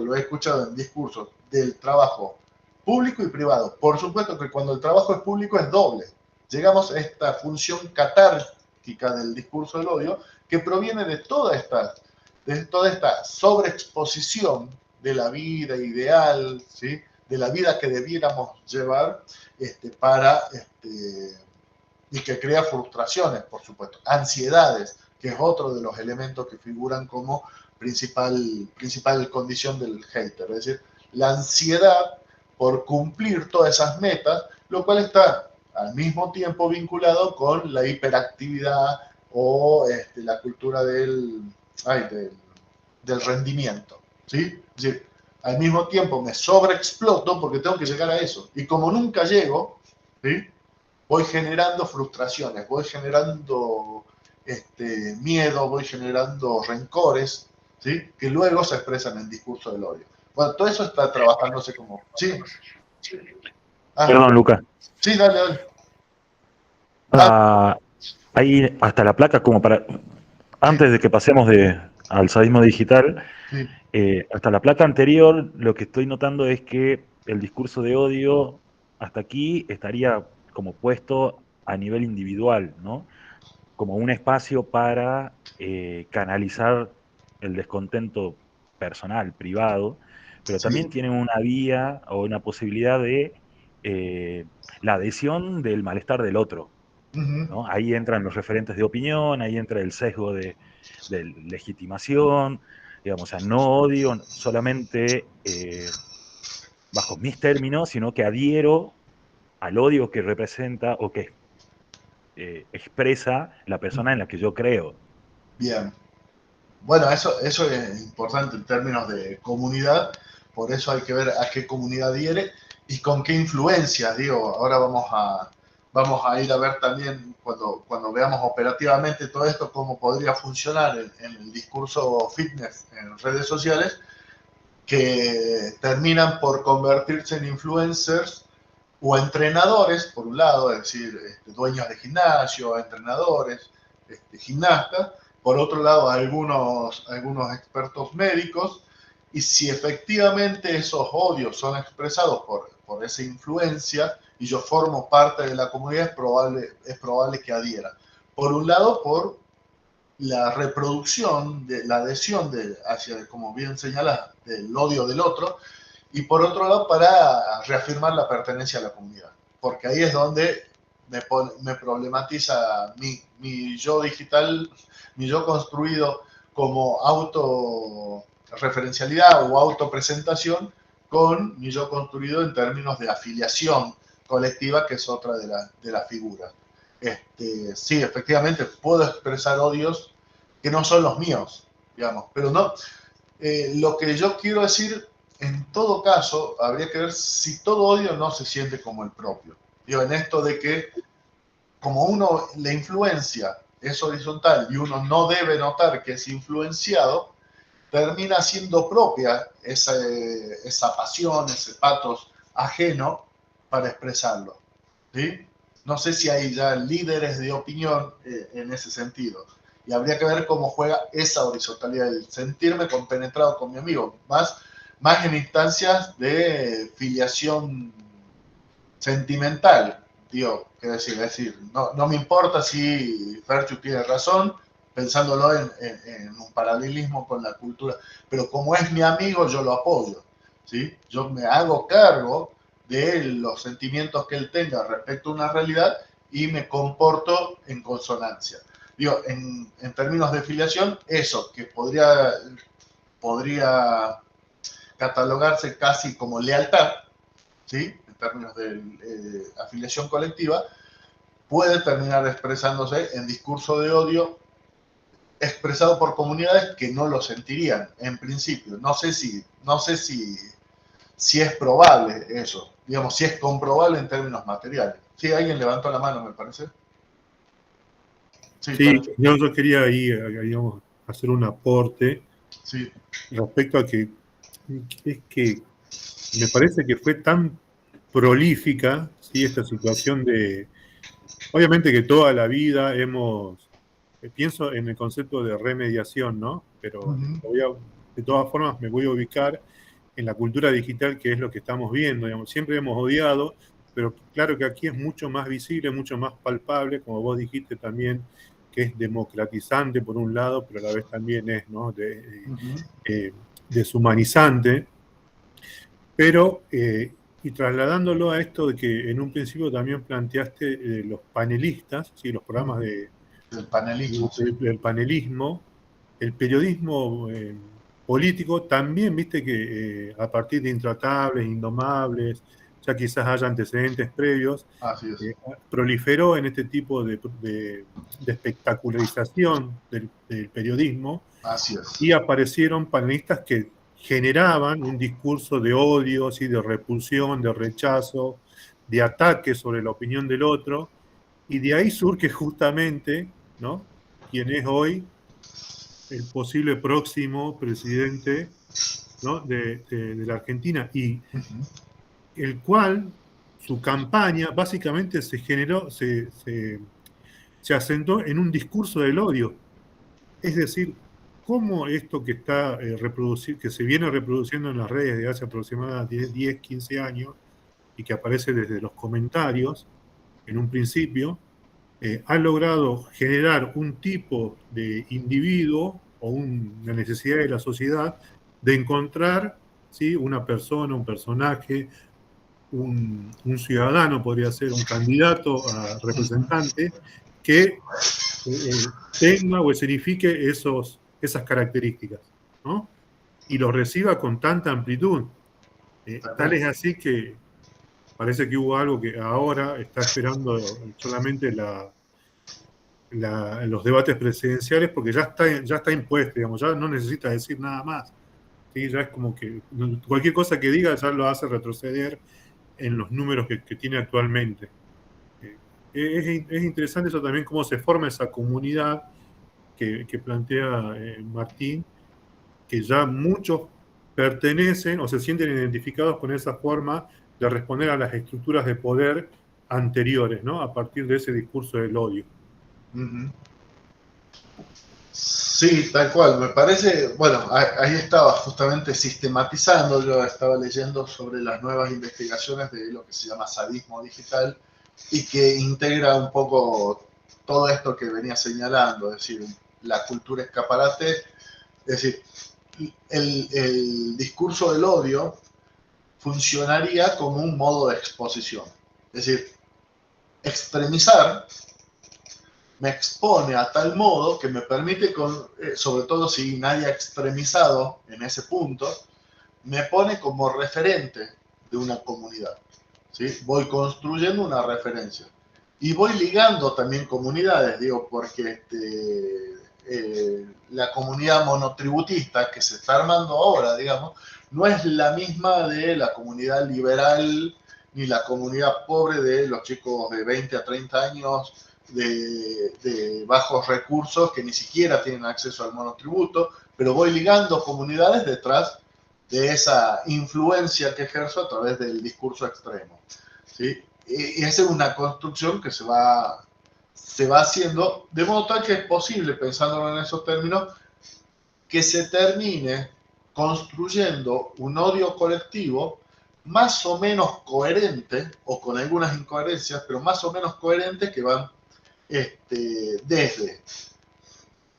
lo he escuchado en discursos del trabajo público y privado. Por supuesto que cuando el trabajo es público es doble. Llegamos a esta función catárquica del discurso del odio que proviene de toda esta sobreexposición de la vida ideal, ¿sí? De la vida que debiéramos llevar y que crea frustraciones, por supuesto, ansiedades, que es otro de los elementos que figuran como principal condición del hater, es decir, la ansiedad por cumplir todas esas metas, lo cual está al mismo tiempo vinculado con la hiperactividad o la cultura del rendimiento, ¿sí? Es decir, al mismo tiempo me sobreexploto porque tengo que llegar a eso. Y como nunca llego, ¿sí? Voy generando frustraciones, voy generando miedo, voy generando rencores, ¿sí? Que luego se expresan en el discurso del odio. Bueno, todo eso está trabajándose como... Sí. Ah, Perdón, Lucas. sí, dale, dale. Ah, ahí hasta la placa, como para. Sí, Antes de que pasemos al sadismo digital, sí. hasta la placa anterior, lo que estoy notando es que el discurso de odio hasta aquí estaría como puesto a nivel individual, ¿no? Como un espacio para canalizar el descontento personal, privado, pero Sí. también tiene una vía o una posibilidad de eh, la adhesión del malestar del otro, Uh-huh. ¿no? Ahí entran los referentes de opinión, ahí entra el sesgo de legitimación, digamos, o sea, no odio solamente bajo mis términos, sino que adhiero al odio que representa o que expresa la persona en la que yo creo. Bien. Bueno, eso es importante en términos de comunidad, por eso hay que ver a qué comunidad adhiere y con qué influencias. Digo, ahora vamos a ir a ver también, cuando veamos operativamente todo esto, cómo podría funcionar en el discurso fitness en redes sociales, que terminan por convertirse en influencers o entrenadores, por un lado, es decir, dueños de gimnasio, entrenadores, gimnastas, por otro lado, algunos expertos médicos, y si efectivamente esos odios son expresados por esa influencia y yo formo parte de la comunidad, es probable que adhiera. Por un lado, por la reproducción, la adhesión hacia, como bien señalas, del odio del otro, y por otro lado para reafirmar la pertenencia a la comunidad, porque ahí es donde me problematiza mi yo digital, mi yo construido como autorreferencialidad o autopresentación con mi yo construido en términos de afiliación colectiva, que es otra de las figuras. Sí, efectivamente, puedo expresar odios que no son los míos, digamos, pero no. Lo que yo quiero decir, en todo caso, habría que ver si todo odio no se siente como el propio. Digo, en esto de que, como uno, la influencia es horizontal y uno no debe notar que es influenciado, termina siendo propia esa pasión, ese patos ajeno para expresarlo. ¿Sí? No sé si hay ya líderes de opinión en ese sentido. Y habría que ver cómo juega esa horizontalidad, el sentirme compenetrado con mi amigo, más en instancias de filiación sentimental, tío, es decir, no me importa si Ferchu tiene razón, pensándolo en un paralelismo con la cultura, pero como es mi amigo, yo lo apoyo, ¿sí? Yo me hago cargo de los sentimientos que él tenga respecto a una realidad y me comporto en consonancia. Digo, en términos de filiación, eso, que podría catalogarse casi como lealtad, ¿sí? En términos de afiliación colectiva, puede terminar expresándose en discurso de odio expresado por comunidades que no lo sentirían en principio. Si es probable eso, digamos, si es comprobable en términos materiales. Sí, alguien levantó la mano, me parece. Sí, Sí, yo quería ahí, digamos, hacer un aporte sí. respecto a que es que me parece que fue tan prolífica, ¿sí? Esta situación de, obviamente que toda la vida pienso en el concepto de remediación, ¿no? Pero de todas formas me voy a ubicar en la cultura digital, que es lo que estamos viendo, digamos. Siempre hemos odiado, pero claro que aquí es mucho más visible, mucho más palpable, como vos dijiste también, que es democratizante por un lado, pero a la vez también es, ¿no? Deshumanizante. Pero, y trasladándolo a esto de que en un principio también planteaste los panelistas, ¿sí? Los programas del panelismo, sí. del panelismo, el periodismo político también, viste que a partir de Intratables, Indomables, ya quizás haya antecedentes previos, proliferó en este tipo de espectacularización del periodismo. Así es. Y aparecieron panelistas que generaban un discurso de odio, ¿sí? De repulsión, de rechazo, de ataque sobre la opinión del otro, y de ahí surge justamente, ¿no? Quien es hoy el posible próximo presidente, ¿no? de la Argentina, y el cual su campaña básicamente se asentó en un discurso del odio. Es decir, cómo esto que que se viene reproduciendo en las redes de hace aproximadamente 10, 15 años y que aparece desde los comentarios en un principio, ha logrado generar un tipo de individuo o una necesidad de la sociedad de encontrar, ¿sí? Una persona, un personaje, un ciudadano, podría ser un candidato a representante, que tenga o escenifique esas características, ¿no? Y lo reciba con tanta amplitud. Tal es así que parece que hubo algo que ahora está esperando solamente los debates presidenciales porque ya está impuesto, digamos, ya no necesita decir nada más. ¿Sí? Ya es como que cualquier cosa que diga ya lo hace retroceder en los números que tiene actualmente. Es interesante eso también, cómo se forma esa comunidad que plantea Martín, que ya muchos pertenecen o se sienten identificados con esa forma de responder a las estructuras de poder anteriores, ¿no? A partir de ese discurso del odio. Uh-huh. Sí, tal cual. Me parece, bueno, ahí estaba justamente sistematizando, yo estaba leyendo sobre las nuevas investigaciones de lo que se llama sadismo digital y que integra un poco todo esto que venía señalando, es decir, la cultura escaparate, es decir, el discurso del odio funcionaría como un modo de exposición, es decir, extremizar me expone a tal modo que me permite, sobre todo si nadie ha extremizado en ese punto, me pone como referente de una comunidad. ¿Sí? Voy construyendo una referencia. Y voy ligando también comunidades, digo, porque la comunidad monotributista que se está armando ahora, digamos, no es la misma de la comunidad liberal ni la comunidad pobre de los chicos de 20 a 30 años de bajos recursos que ni siquiera tienen acceso al monotributo, pero voy ligando comunidades detrás de esa influencia que ejerzo a través del discurso extremo. ¿Sí? Y esa es una construcción que se va haciendo, de modo tal que es posible, pensándolo en esos términos, que se termine construyendo un odio colectivo más o menos coherente, o con algunas incoherencias, pero más o menos coherentes que van desde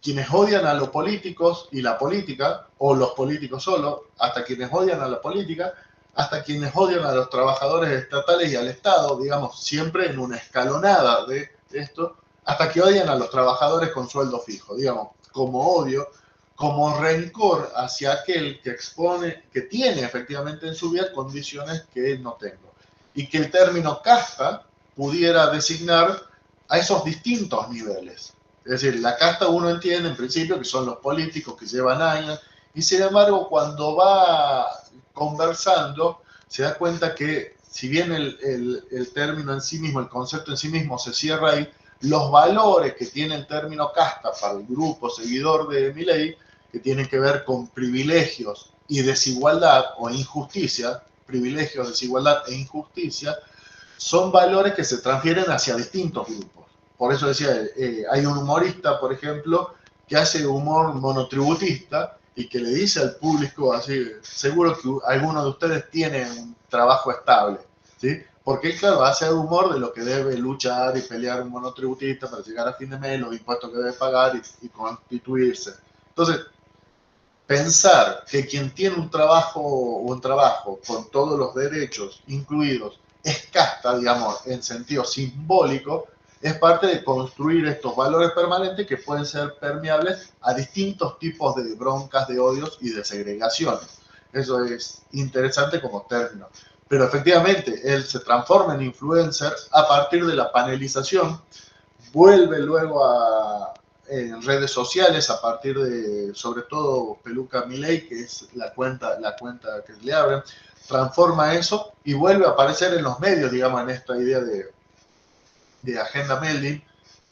quienes odian a los políticos y la política, o los políticos solo, hasta quienes odian a la política, hasta quienes odian a los trabajadores estatales y al Estado, digamos, siempre en una escalonada de esto, hasta que odian a los trabajadores con sueldo fijo, digamos, como odio, como rencor hacia aquel que expone, que tiene efectivamente en su vida condiciones que no tengo. Y que el término casta pudiera designar a esos distintos niveles. Es decir, la casta uno entiende en principio que son los políticos que llevan años, y sin embargo cuando va conversando se da cuenta que si bien el término en sí mismo, el concepto en sí mismo se cierra ahí, los valores que tiene el término casta para el grupo seguidor de Milei, que tienen que ver con privilegios y desigualdad o injusticia, privilegios, desigualdad e injusticia, son valores que se transfieren hacia distintos grupos. Por eso decía, hay un humorista, por ejemplo, que hace humor monotributista y que le dice al público así, seguro que alguno de ustedes tiene un trabajo estable, ¿sí? Porque claro, hace humor de lo que debe luchar y pelear un monotributista para llegar a fin de mes, los impuestos que debe pagar y constituirse. Entonces, pensar que quien tiene un trabajo con todos los derechos incluidos es casta, digamos, en sentido simbólico, es parte de construir estos valores permanentes que pueden ser permeables a distintos tipos de broncas, de odios y de segregaciones. Eso es interesante como término. Pero efectivamente, él se transforma en influencer a partir de la panelización, vuelve luego en redes sociales a partir de, sobre todo, Peluca Milei, que es la cuenta que le abren, transforma eso y vuelve a aparecer en los medios, digamos, en esta idea de agenda melding,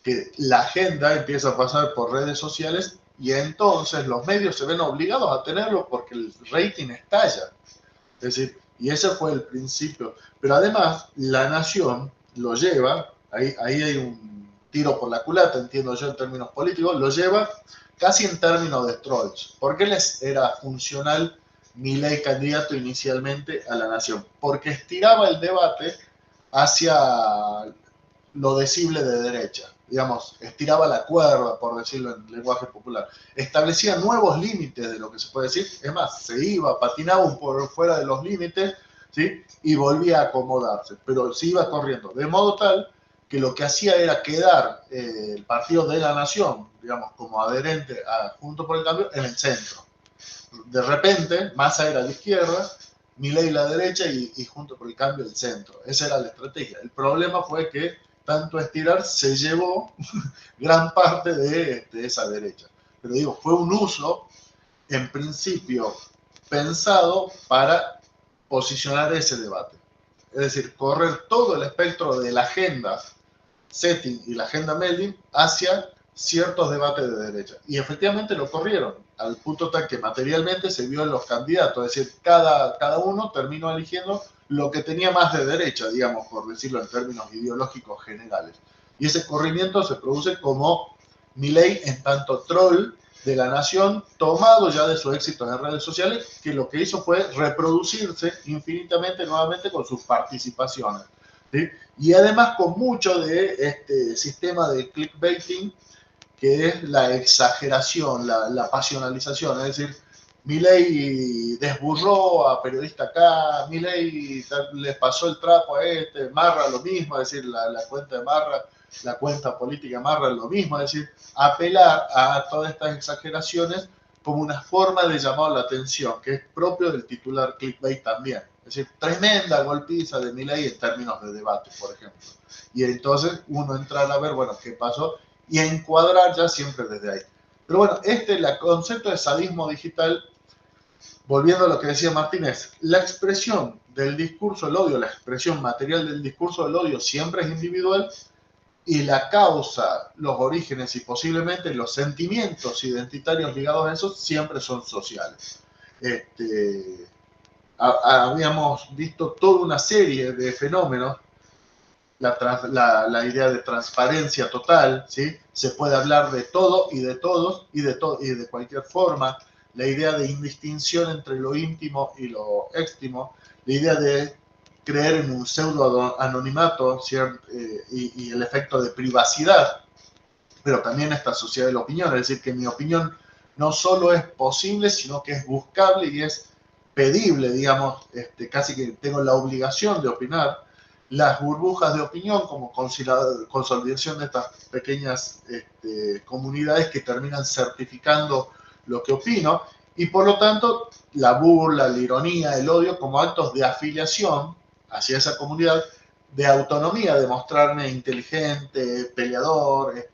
que la agenda empieza a pasar por redes sociales y entonces los medios se ven obligados a tenerlo porque el rating estalla. Es decir, y ese fue el principio. Pero además, La Nación lo lleva, ahí hay un tiro por la culata, entiendo yo en términos políticos, lo lleva casi en términos de trolls. ¿Por qué les era funcional Milei candidato inicialmente a La Nación? Porque estiraba el debate hacia lo decible de derecha, digamos, estiraba la cuerda, por decirlo en lenguaje popular, establecía nuevos límites de lo que se puede decir, es más, se iba, patinaba un por fuera de los límites, ¿sí? Y volvía a acomodarse, pero se iba corriendo, de modo tal que lo que hacía era quedar el Partido de la Nación, digamos, como adherente a Juntos por el Cambio, en el centro. De repente, Massa era a la izquierda, Milei la derecha y Juntos por el Cambio el centro. Esa era la estrategia. El problema fue que tanto estirar, se llevó gran parte de esa derecha. Pero digo, fue un uso, en principio, pensado para posicionar ese debate. Es decir, correr todo el espectro de la agenda setting y la agenda melding hacia ciertos debates de derecha. Y efectivamente lo corrieron, al punto tal que materialmente se vio en los candidatos, es decir, cada uno terminó eligiendo lo que tenía más de derecha, digamos, por decirlo en términos ideológicos generales. Y ese corrimiento se produce como Milei en tanto troll de la nación, tomado ya de sus éxitos en redes sociales, que lo que hizo fue reproducirse infinitamente nuevamente con sus participaciones, ¿sí? Y además con mucho de este sistema de clickbaiting, que es la exageración, la pasionalización, es decir, Milei desburró a periodista acá, Milei les pasó el trapo a este, Marra lo mismo, es decir, la cuenta de Marra, la cuenta política de Marra lo mismo, es decir, apelar a todas estas exageraciones como una forma de llamar la atención, que es propio del titular clickbait también. Es decir, tremenda golpiza de Milei en términos de debate, por ejemplo. Y entonces uno entra a ver, bueno, qué pasó, y a encuadrar ya siempre desde ahí. Pero bueno, el concepto de sadismo digital, volviendo a lo que decía Martínez, la expresión del discurso del odio, la expresión material del discurso del odio siempre es individual, y la causa, los orígenes y posiblemente los sentimientos identitarios ligados a eso siempre son sociales. Habíamos visto toda una serie de fenómenos, la idea de transparencia total, ¿sí? Se puede hablar de todo y de todos y de cualquier forma, la idea de indistinción entre lo íntimo y lo éxtimo, la idea de creer en un pseudo anonimato, y el efecto de privacidad, pero también esta sociedad de la opinión, es decir, que mi opinión no solo es posible, sino que es buscable y es pedible, digamos, casi que tengo la obligación de opinar. Las burbujas de opinión como consolidación de estas pequeñas comunidades que terminan certificando lo que opino, y por lo tanto la burla, la ironía, el odio como actos de afiliación hacia esa comunidad, de autonomía, de mostrarme inteligente, peleador,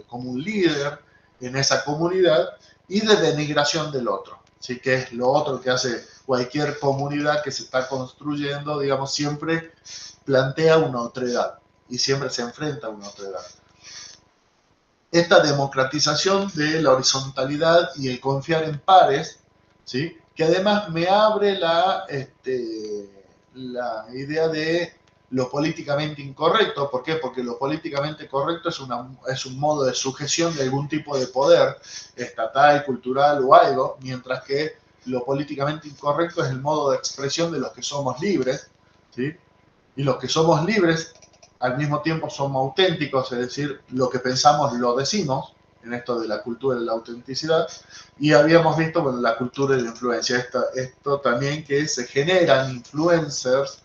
como un líder en esa comunidad, y de denigración del otro, ¿sí? Que es lo otro que hace cualquier comunidad que se está construyendo, digamos, siempre plantea una otredad y siempre se enfrenta a una otredad. Esta democratización de la horizontalidad y el confiar en pares, ¿sí? Que además me abre la idea de lo políticamente incorrecto. ¿Por qué? Porque lo políticamente correcto es un modo de sujeción de algún tipo de poder estatal, cultural o algo, mientras que lo políticamente incorrecto es el modo de expresión de los que somos libres, ¿sí? Y los que somos libres al mismo tiempo somos auténticos, es decir, lo que pensamos lo decimos, en esto de la cultura de la autenticidad, y habíamos visto, bueno, la cultura de la influencia, esto también que se generan influencers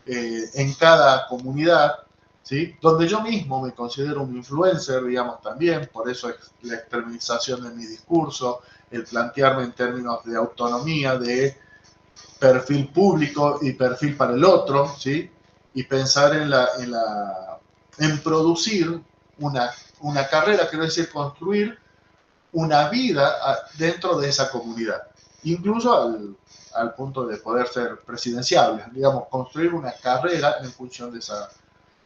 en cada comunidad, ¿sí? Donde yo mismo me considero un influencer, digamos, también, por eso es la extremización de mi discurso, el plantearme en términos de autonomía, de perfil público y perfil para el otro, ¿sí? Y pensar en producir una carrera, quiero decir, construir una vida dentro de esa comunidad, incluso al punto de poder ser presidenciable, digamos, construir una carrera en función de esa.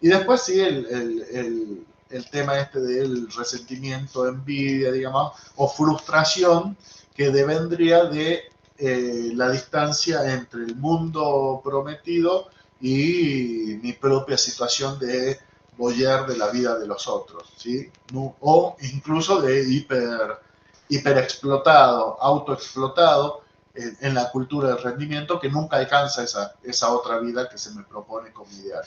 Y después sí, el tema del resentimiento, envidia, digamos, o frustración que devendría de la distancia entre el mundo prometido y mi propia situación de voyeur de la vida de los otros, ¿sí? O incluso de hiperexplotado, autoexplotado en la cultura del rendimiento que nunca alcanza esa otra vida que se me propone como ideal.